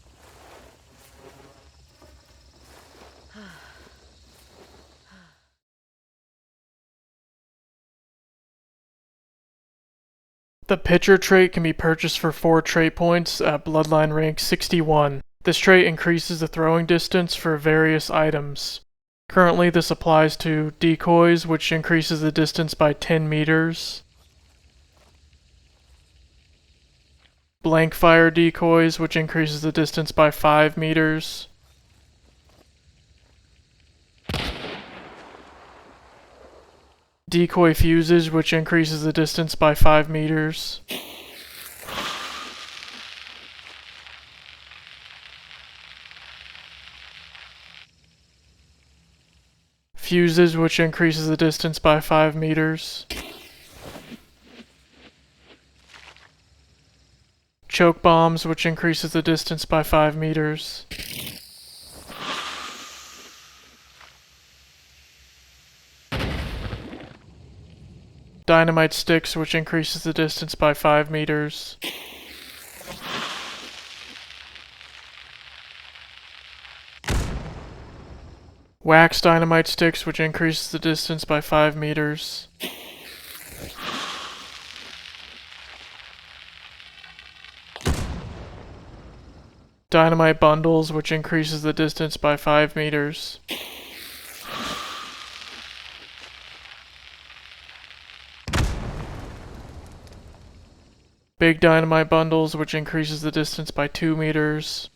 The Pitcher trait can be purchased for 4 trait points at Bloodline rank 61. This trait increases the throwing distance for various items. Currently, this applies to Decoys, which increases the distance by 10 meters. Blank fire decoys, which increases the distance by 5 meters. Decoy fuses, which increases the distance by 5 meters. Fuses, which increases the distance by 5 meters. Choke bombs, which increases the distance by 5 meters. Dynamite sticks, which increases the distance by 5 meters. Wax dynamite sticks, which increases the distance by 5 meters. Dynamite bundles, which increases the distance by 5 meters. Big dynamite bundles, which increases the distance by 2 meters.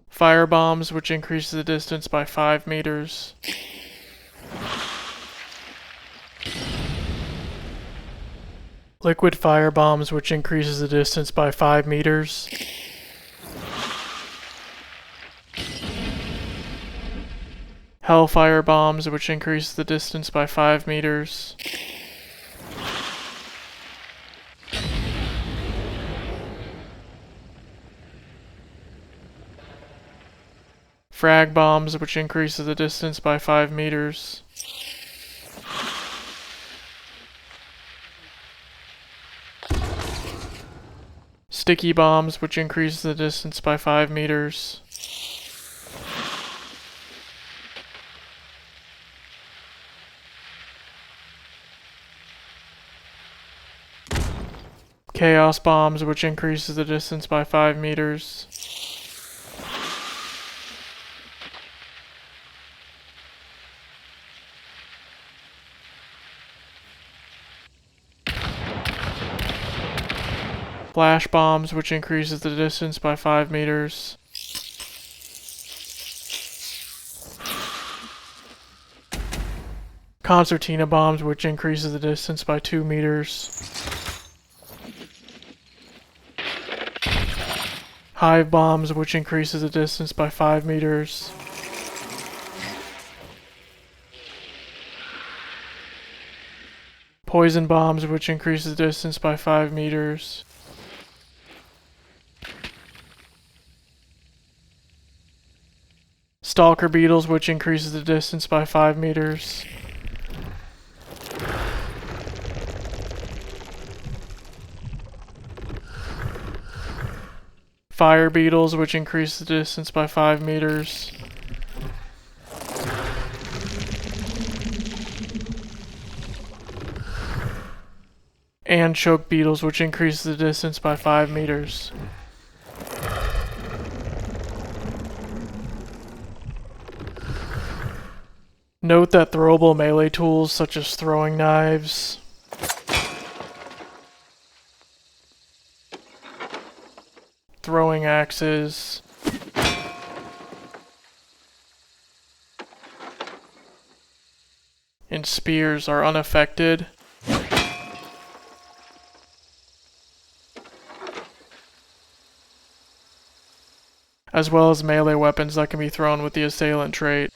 Fire bombs, which increases the distance by 5 meters. Liquid fire bombs, which increases the distance by 5 meters. Hellfire bombs, which increase the distance by 5 meters. Frag bombs, which increases the distance by 5 meters. Sticky bombs, which increases the distance by 5 meters. Chaos bombs, which increases the distance by 5 meters. Flash bombs, which increases the distance by 5 meters. Concertina bombs, which increases the distance by 2 meters. Hive bombs, which increases the distance by 5 meters. Poison bombs, which increases the distance by 5 meters. Stalker beetles, which increases the distance by 5 meters. Fire beetles, which increase the distance by 5 meters. And choke beetles, which increase the distance by 5 meters. Note that throwable melee tools such as throwing knives, throwing axes, and spears are unaffected. As well as melee weapons that can be thrown with the Assailant Trait.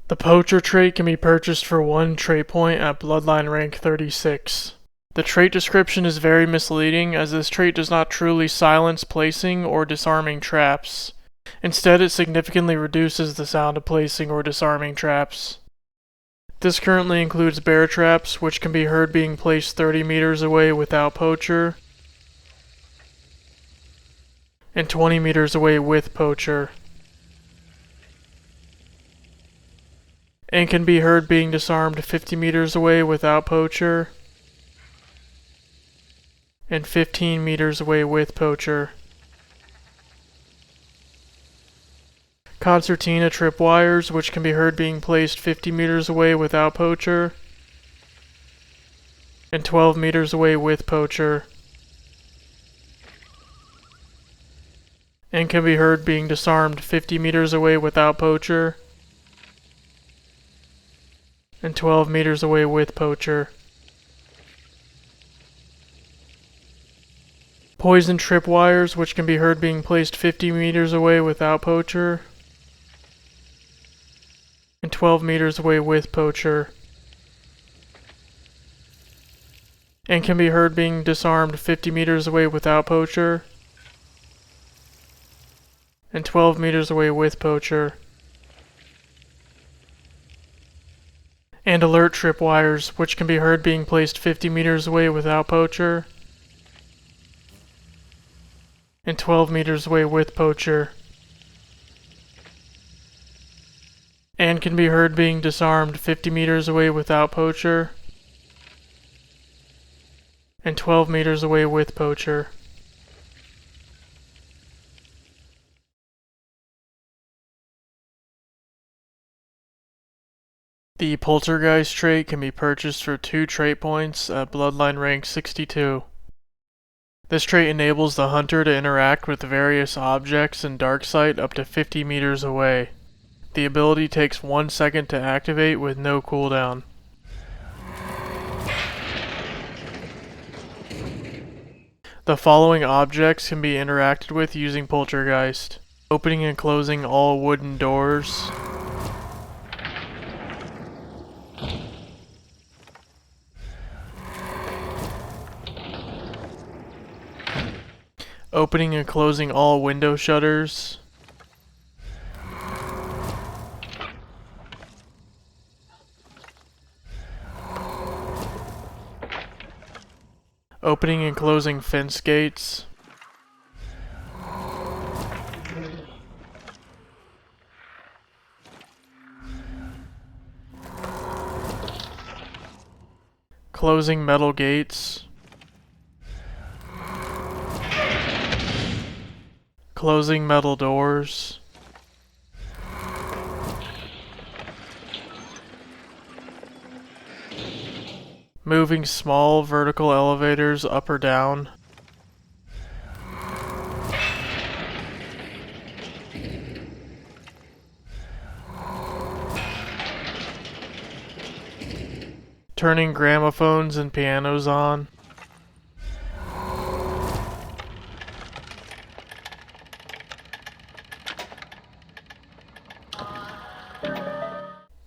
The Poacher Trait can be purchased for 1 trait point at Bloodline rank 36. The trait description is very misleading, as this trait does not truly silence placing or disarming traps. Instead, it significantly reduces the sound of placing or disarming traps. This currently includes bear traps, which can be heard being placed 30 meters away without Poacher, and 20 meters away with Poacher, and can be heard being disarmed 50 meters away without Poacher, and 15 meters away with Poacher. Concertina tripwires, which can be heard being placed 50 meters away without Poacher, and 12 meters away with Poacher, and can be heard being disarmed 50 meters away without Poacher, and 12 meters away with Poacher. Poison tripwires, which can be heard being placed 50 meters away without Poacher, and 12 meters away with Poacher, and can be heard being disarmed 50 meters away without Poacher, and 12 meters away with Poacher. And alert tripwires, which can be heard being placed 50 meters away without Poacher, and 12 meters away with Poacher, and can be heard being disarmed 50 meters away without Poacher, and 12 meters away with Poacher. The Poltergeist Trait can be purchased for 2 trait points at Bloodline rank 62. This trait enables the hunter to interact with various objects in darksight up to 50 meters away. The ability takes 1 second to activate with no cooldown. The following objects can be interacted with using Poltergeist: opening and closing all wooden doors, opening and closing all window shutters, opening and closing fence gates, closing metal gates, closing metal doors, moving small vertical elevators up or down, Turning gramophones and pianos on.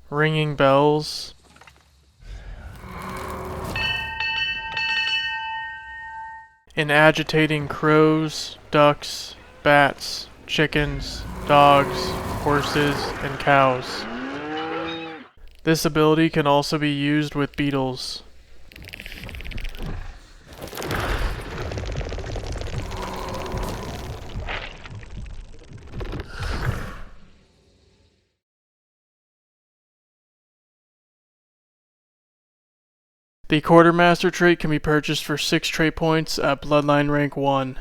Ringing bells. And agitating crows, ducks, bats, chickens, dogs, horses, and cows. This ability can also be used with beetles. The Quartermaster Trait can be purchased for 6 trait points at Bloodline rank 1.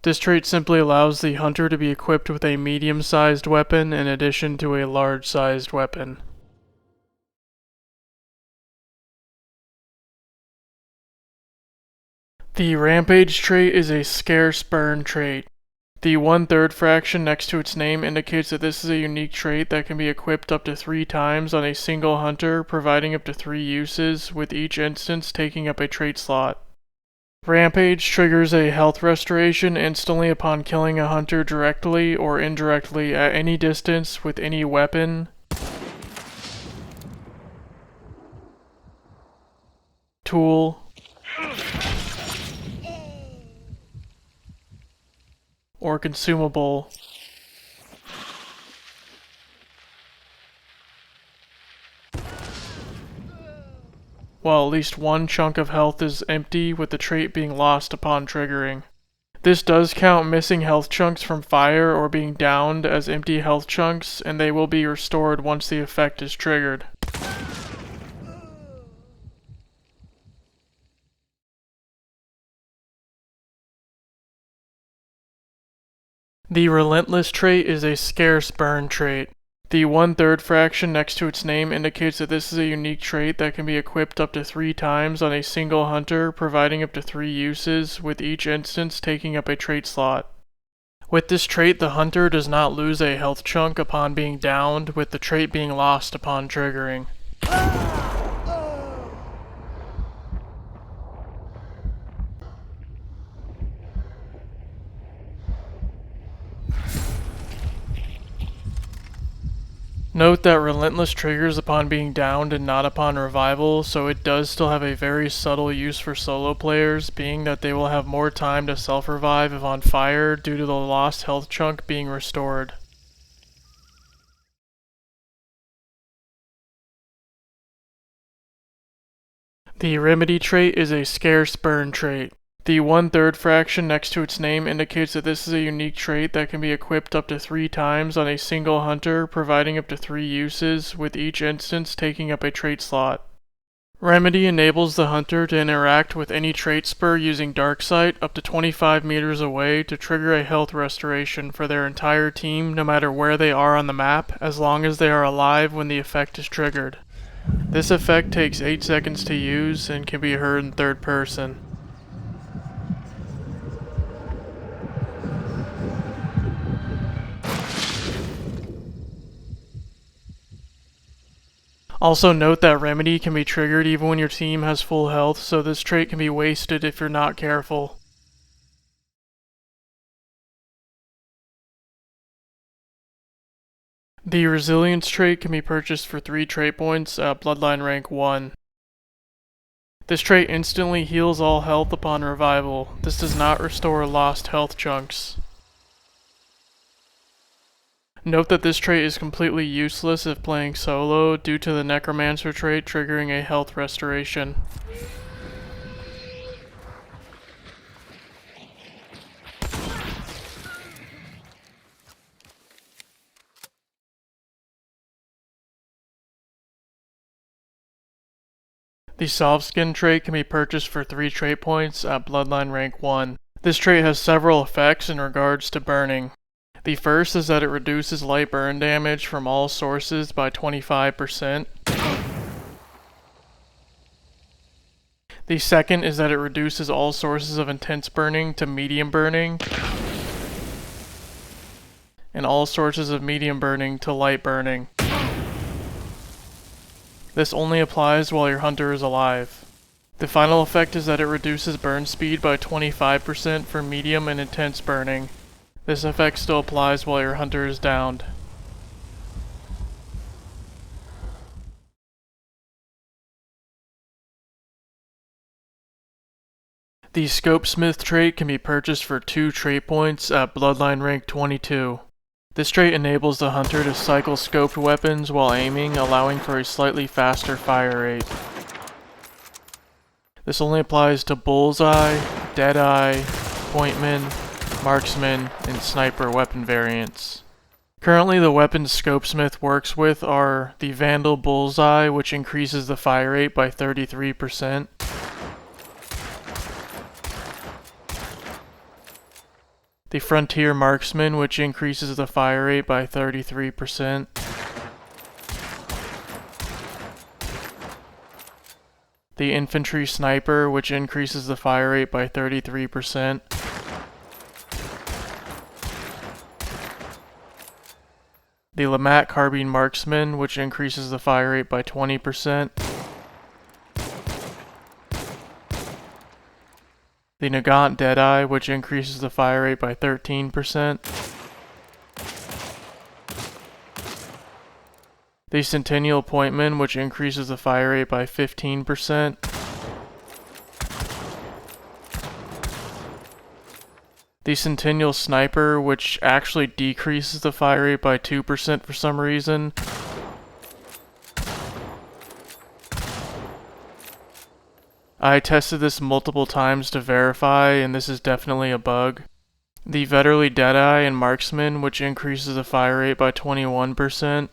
This trait simply allows the hunter to be equipped with a medium-sized weapon in addition to a large-sized weapon. The Rampage Trait is a scarce burn trait. The 1/3 fraction next to its name indicates that this is a unique trait that can be equipped up to 3 times on a single hunter, providing up to 3 uses, with each instance taking up a trait slot. Rampage triggers a health restoration instantly upon killing a hunter directly or indirectly at any distance with any weapon, tool, or consumable. While at least one chunk of health is empty, with the trait being lost upon triggering. This does count missing health chunks from fire or being downed as empty health chunks, and they will be restored once the effect is triggered. The Relentless Trait is a scarce burn trait. The 1/3 fraction next to its name indicates that this is a unique trait that can be equipped up to 3 times on a single hunter, providing up to 3 uses, with each instance taking up a trait slot. With this trait, the hunter does not lose a health chunk upon being downed, with the trait being lost upon triggering. Note that Relentless triggers upon being downed and not upon revival, so it does still have a very subtle use for solo players, being that they will have more time to self-revive if on fire due to the lost health chunk being restored. The Remedy Trait is a scarce burn trait. The 1/3 fraction next to its name indicates that this is a unique trait that can be equipped up to 3 times on a single hunter, providing up to 3 uses, with each instance taking up a trait slot. Remedy enables the hunter to interact with any trait spur using Darksight up to 25 meters away to trigger a health restoration for their entire team no matter where they are on the map, as long as they are alive when the effect is triggered. This effect takes 8 seconds to use and can be heard in third person. Also note that Remedy can be triggered even when your team has full health, so this trait can be wasted if you're not careful. The Resilience trait can be purchased for 3 trait points at Bloodline rank 1. This trait instantly heals all health upon revival. This does not restore lost health chunks. Note that this trait is completely useless if playing solo due to the Necromancer Trait triggering a health restoration. The Salveskin Trait can be purchased for 3 trait points at Bloodline rank 1. This trait has several effects in regards to burning. The first is that it reduces light burn damage from all sources by 25%. The second is that it reduces all sources of intense burning to medium burning, and all sources of medium burning to light burning. This only applies while your hunter is alive. The final effect is that it reduces burn speed by 25% for medium and intense burning. This effect still applies while your hunter is downed. The Scopesmith Trait can be purchased for 2 trait points at Bloodline rank 22. This trait enables the hunter to cycle scoped weapons while aiming, allowing for a slightly faster fire rate. This only applies to Bullseye, Deadeye, Pointman, Marksman, and Sniper weapon variants. Currently, the weapons Scopesmith works with are the Vandal Bullseye, which increases the fire rate by 33%. The Frontier Marksman, which increases the fire rate by 33%. The Infantry Sniper, which increases the fire rate by 33%. The Lamat Carbine Marksman, which increases the fire rate by 20%. The Nagant Deadeye, which increases the fire rate by 13%. The Centennial Pointman, which increases the fire rate by 15%. The Centennial Sniper, which actually decreases the fire rate by 2% for some reason. I tested this multiple times to verify, and this is definitely a bug. The Vetterli Deadeye and Marksman, which increases the fire rate by 21%.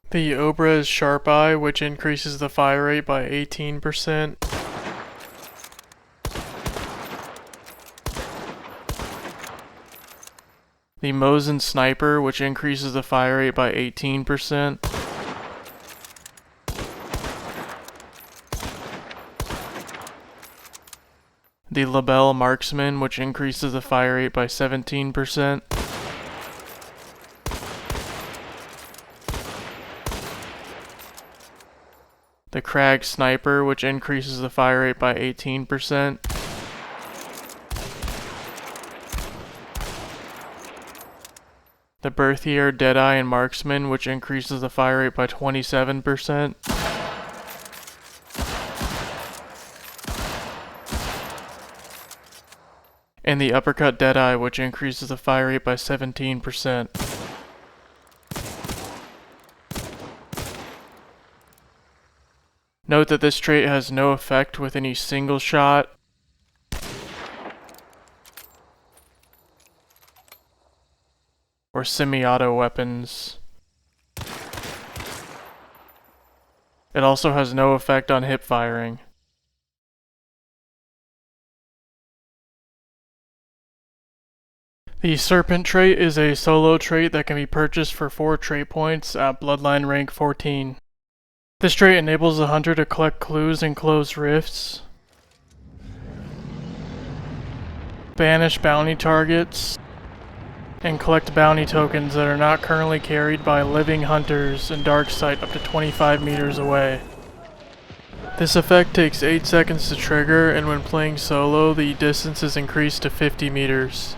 The Obrez Sharp Eye, which increases the fire rate by 18%. The Mosin Sniper, which increases the fire rate by 18%. The Labelle Marksman, which increases the fire rate by 17%. The Crag Sniper, which increases the fire rate by 18%. The Berthier Deadeye and Marksman, which increases the fire rate by 27%. And the Uppercut Deadeye, which increases the fire rate by 17%. Note that this trait has no effect with any single shot or semi-auto weapons. It also has no effect on hip firing. The Serpent Trait is a solo trait that can be purchased for 4 trait points at Bloodline rank 14. This trait enables the hunter to collect clues and close rifts, banish bounty targets, and collect bounty tokens that are not currently carried by living hunters in dark sight up to 25 meters away. This effect takes 8 seconds to trigger, and when playing solo, the distance is increased to 50 meters.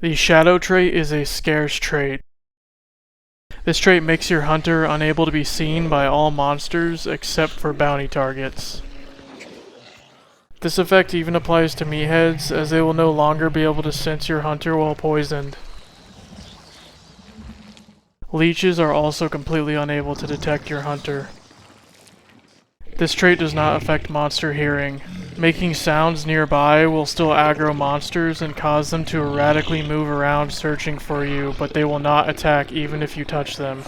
The Shadow Trait is a scarce trait. This trait makes your hunter unable to be seen by all monsters except for bounty targets. This effect even applies to meatheads, as they will no longer be able to sense your hunter while poisoned. Leeches are also completely unable to detect your hunter. This trait does not affect monster hearing. Making sounds nearby will still aggro monsters and cause them to erratically move around searching for you, but they will not attack even if you touch them.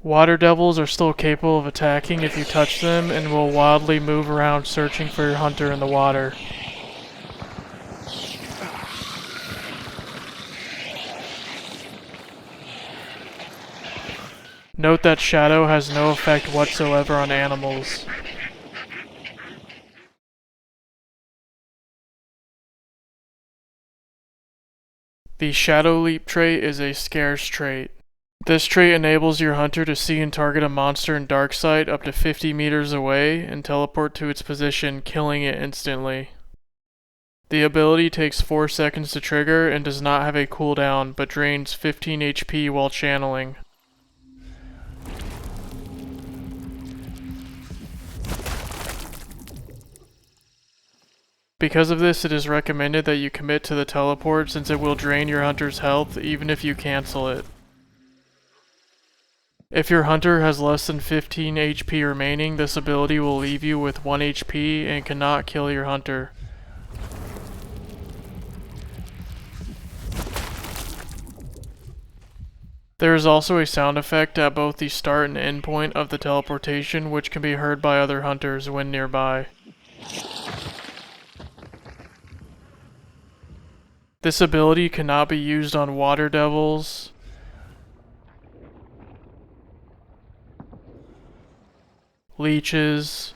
Water devils are still capable of attacking if you touch them and will wildly move around searching for your hunter in the water. Note that Shadow has no effect whatsoever on animals. The Shadow Leap trait is a scarce trait. This trait enables your hunter to see and target a monster in dark sight up to 50 meters away and teleport to its position, killing it instantly. The ability takes 4 seconds to trigger and does not have a cooldown, but drains 15 HP while channeling. Because of this, it is recommended that you commit to the teleport since it will drain your hunter's health even if you cancel it. If your hunter has less than 15 HP remaining, this ability will leave you with 1 HP and cannot kill your hunter. There is also a sound effect at both the start and end point of the teleportation, which can be heard by other hunters when nearby. This ability cannot be used on water devils, leeches,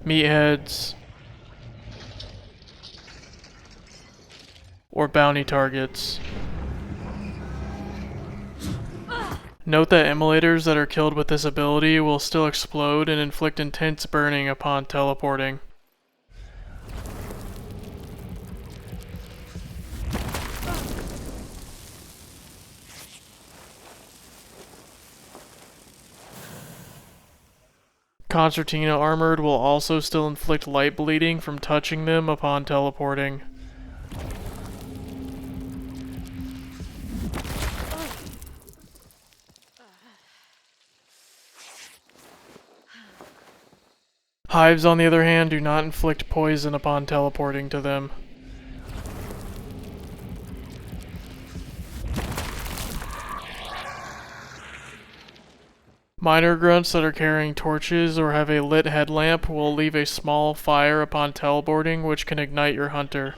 meatheads, or bounty targets. Note that immolators that are killed with this ability will still explode and inflict intense burning upon teleporting. Concertina Armored will also still inflict light bleeding from touching them upon teleporting. Hives, on the other hand, do not inflict poison upon teleporting to them. Minor grunts that are carrying torches or have a lit headlamp will leave a small fire upon teleporting, which can ignite your hunter.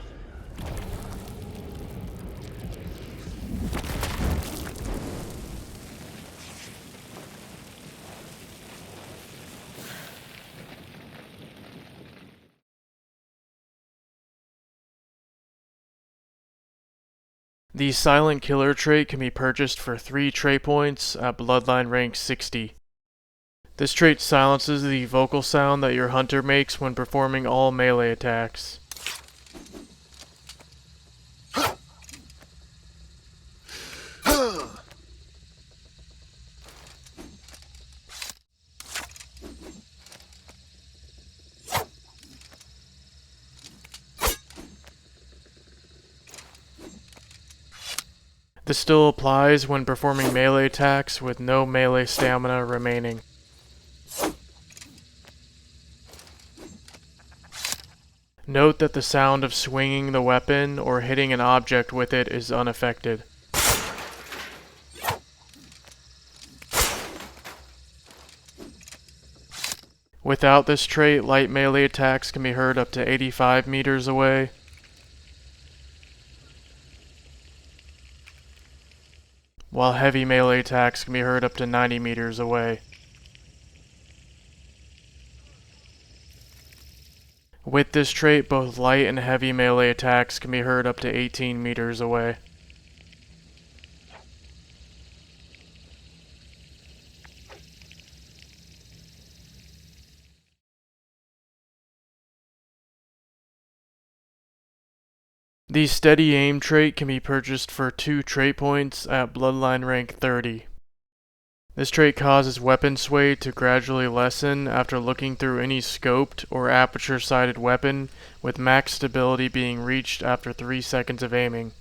The Silent Killer trait can be purchased for 3 trait points at Bloodline rank 60. This trait silences the vocal sound that your hunter makes when performing all melee attacks. This still applies when performing melee attacks with no melee stamina remaining. Note that the sound of swinging the weapon or hitting an object with it is unaffected. Without this trait, light melee attacks can be heard up to 85 meters away. While heavy melee attacks can be heard up to 90 meters away. With this trait, both light and heavy melee attacks can be heard up to 18 meters away. The Steady Aim trait can be purchased for 2 trait points at Bloodline rank 30. This trait causes weapon sway to gradually lessen after looking through any scoped or aperture-sighted weapon, with max stability being reached after 3 seconds of aiming.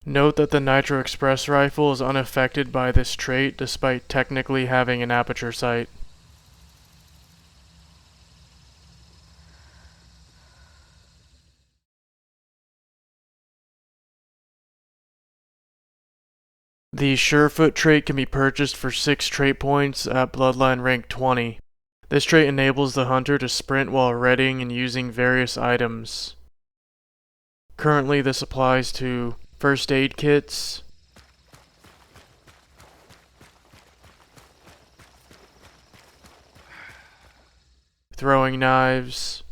Note that the Nitro Express rifle is unaffected by this trait despite technically having an aperture sight. The Surefoot Trait can be purchased for 6 trait points at Bloodline rank 20. This trait enables the hunter to sprint while readying and using various items. Currently this applies to first aid kits, throwing knives,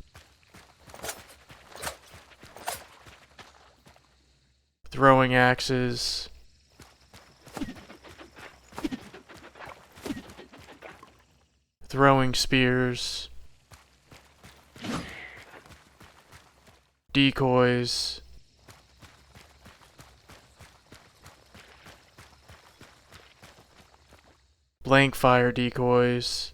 throwing axes, throwing spears, decoys, blank fire decoys,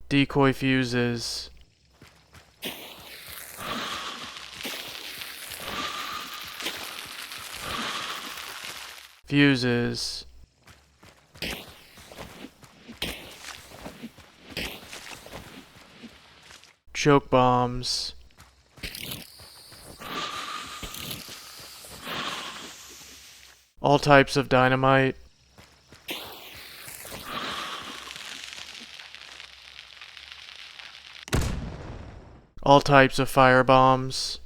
decoy fuses, fuses, choke bombs, all types of dynamite, all types of fire bombs,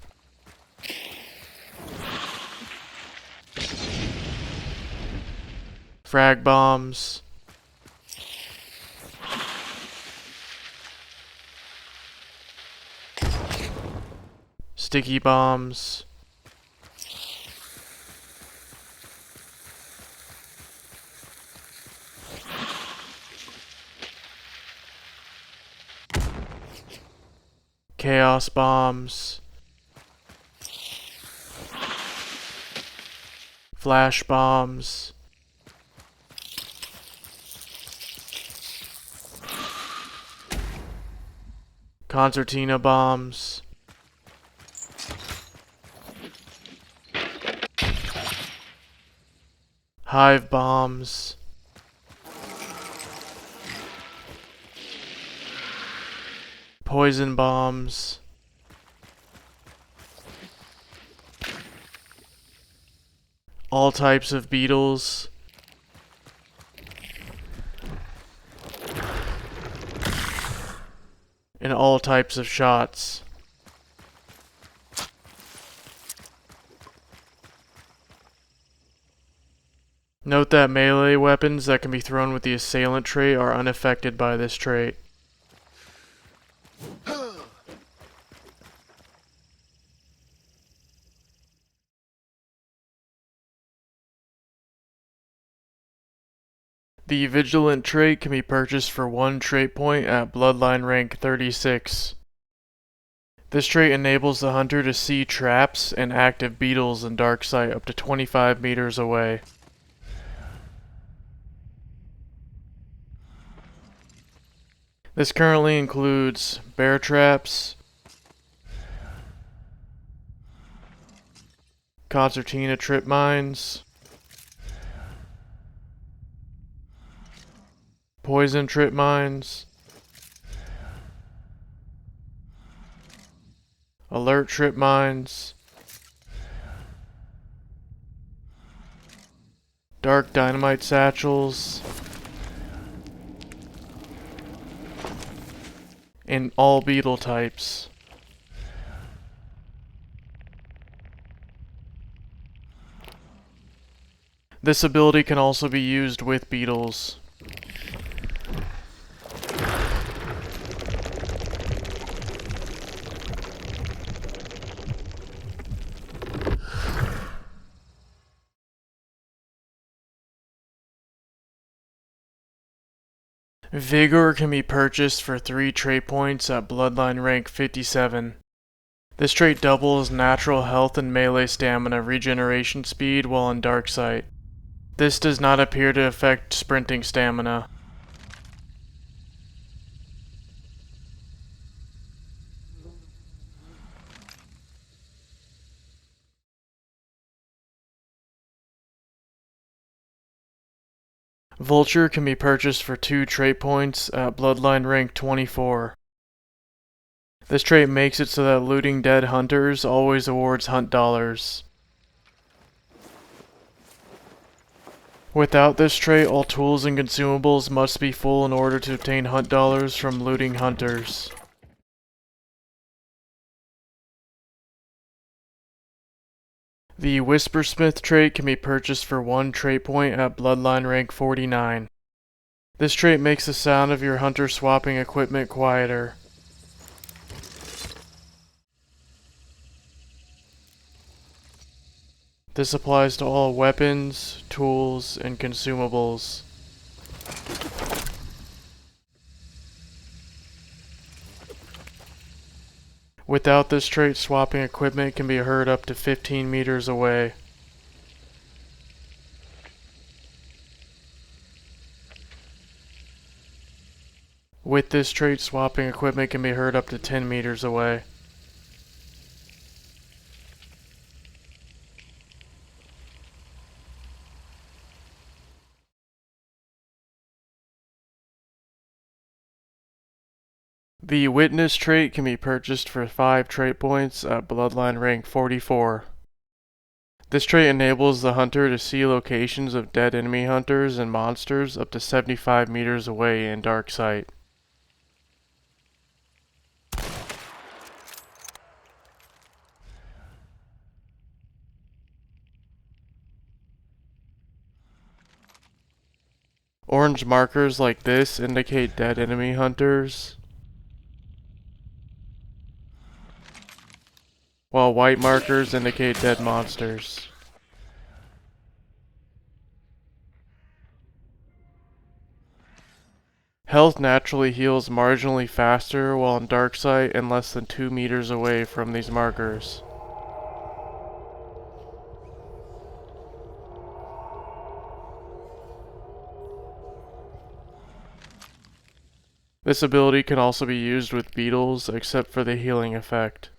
frag bombs, sticky bombs, chaos bombs, flash bombs, concertina bombs, hive bombs, poison bombs, all types of beetles, and all types of shots. Note that melee weapons that can be thrown with the Assailant Trait are unaffected by this trait. The Vigilant Trait can be purchased for 1 trait point at Bloodline rank 36. This trait enables the hunter to see traps and active beetles in dark sight up to 25 meters away. This currently includes bear traps, concertina trip mines, poison trip mines, alert trip mines, dark dynamite satchels, and all beetle types. This ability can also be used with beetles. Vigor can be purchased for 3 trait points at Bloodline rank 57. This trait doubles natural health and melee stamina regeneration speed while in dark sight. This does not appear to affect sprinting stamina. Vulture can be purchased for 2 trait points at Bloodline rank 24. This trait makes it so that looting dead hunters always awards hunt dollars. Without this trait, all tools and consumables must be full in order to obtain hunt dollars from looting hunters. The Whispersmith trait can be purchased for 1 trait point at Bloodline rank 49. This trait makes the sound of your hunter swapping equipment quieter. This applies to all weapons, tools, and consumables. Without this trait, swapping equipment can be heard up to 15 meters away. With this trait, swapping equipment can be heard up to 10 meters away. The Witness trait can be purchased for 5 trait points at Bloodline rank 44. This trait enables the hunter to see locations of dead enemy hunters and monsters up to 75 meters away in dark sight. Orange markers like this indicate dead enemy hunters, while white markers indicate dead monsters. Health naturally heals marginally faster while in dark sight and less than 2 meters away from these markers. This ability can also be used with beetles, except for the healing effect.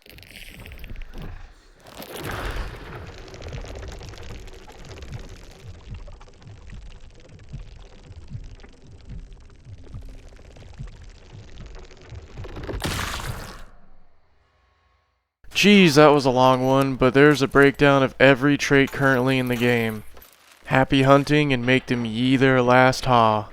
Geez, that was a long one, but there's a breakdown of every trait currently in the game. Happy hunting and make them ye their last haw.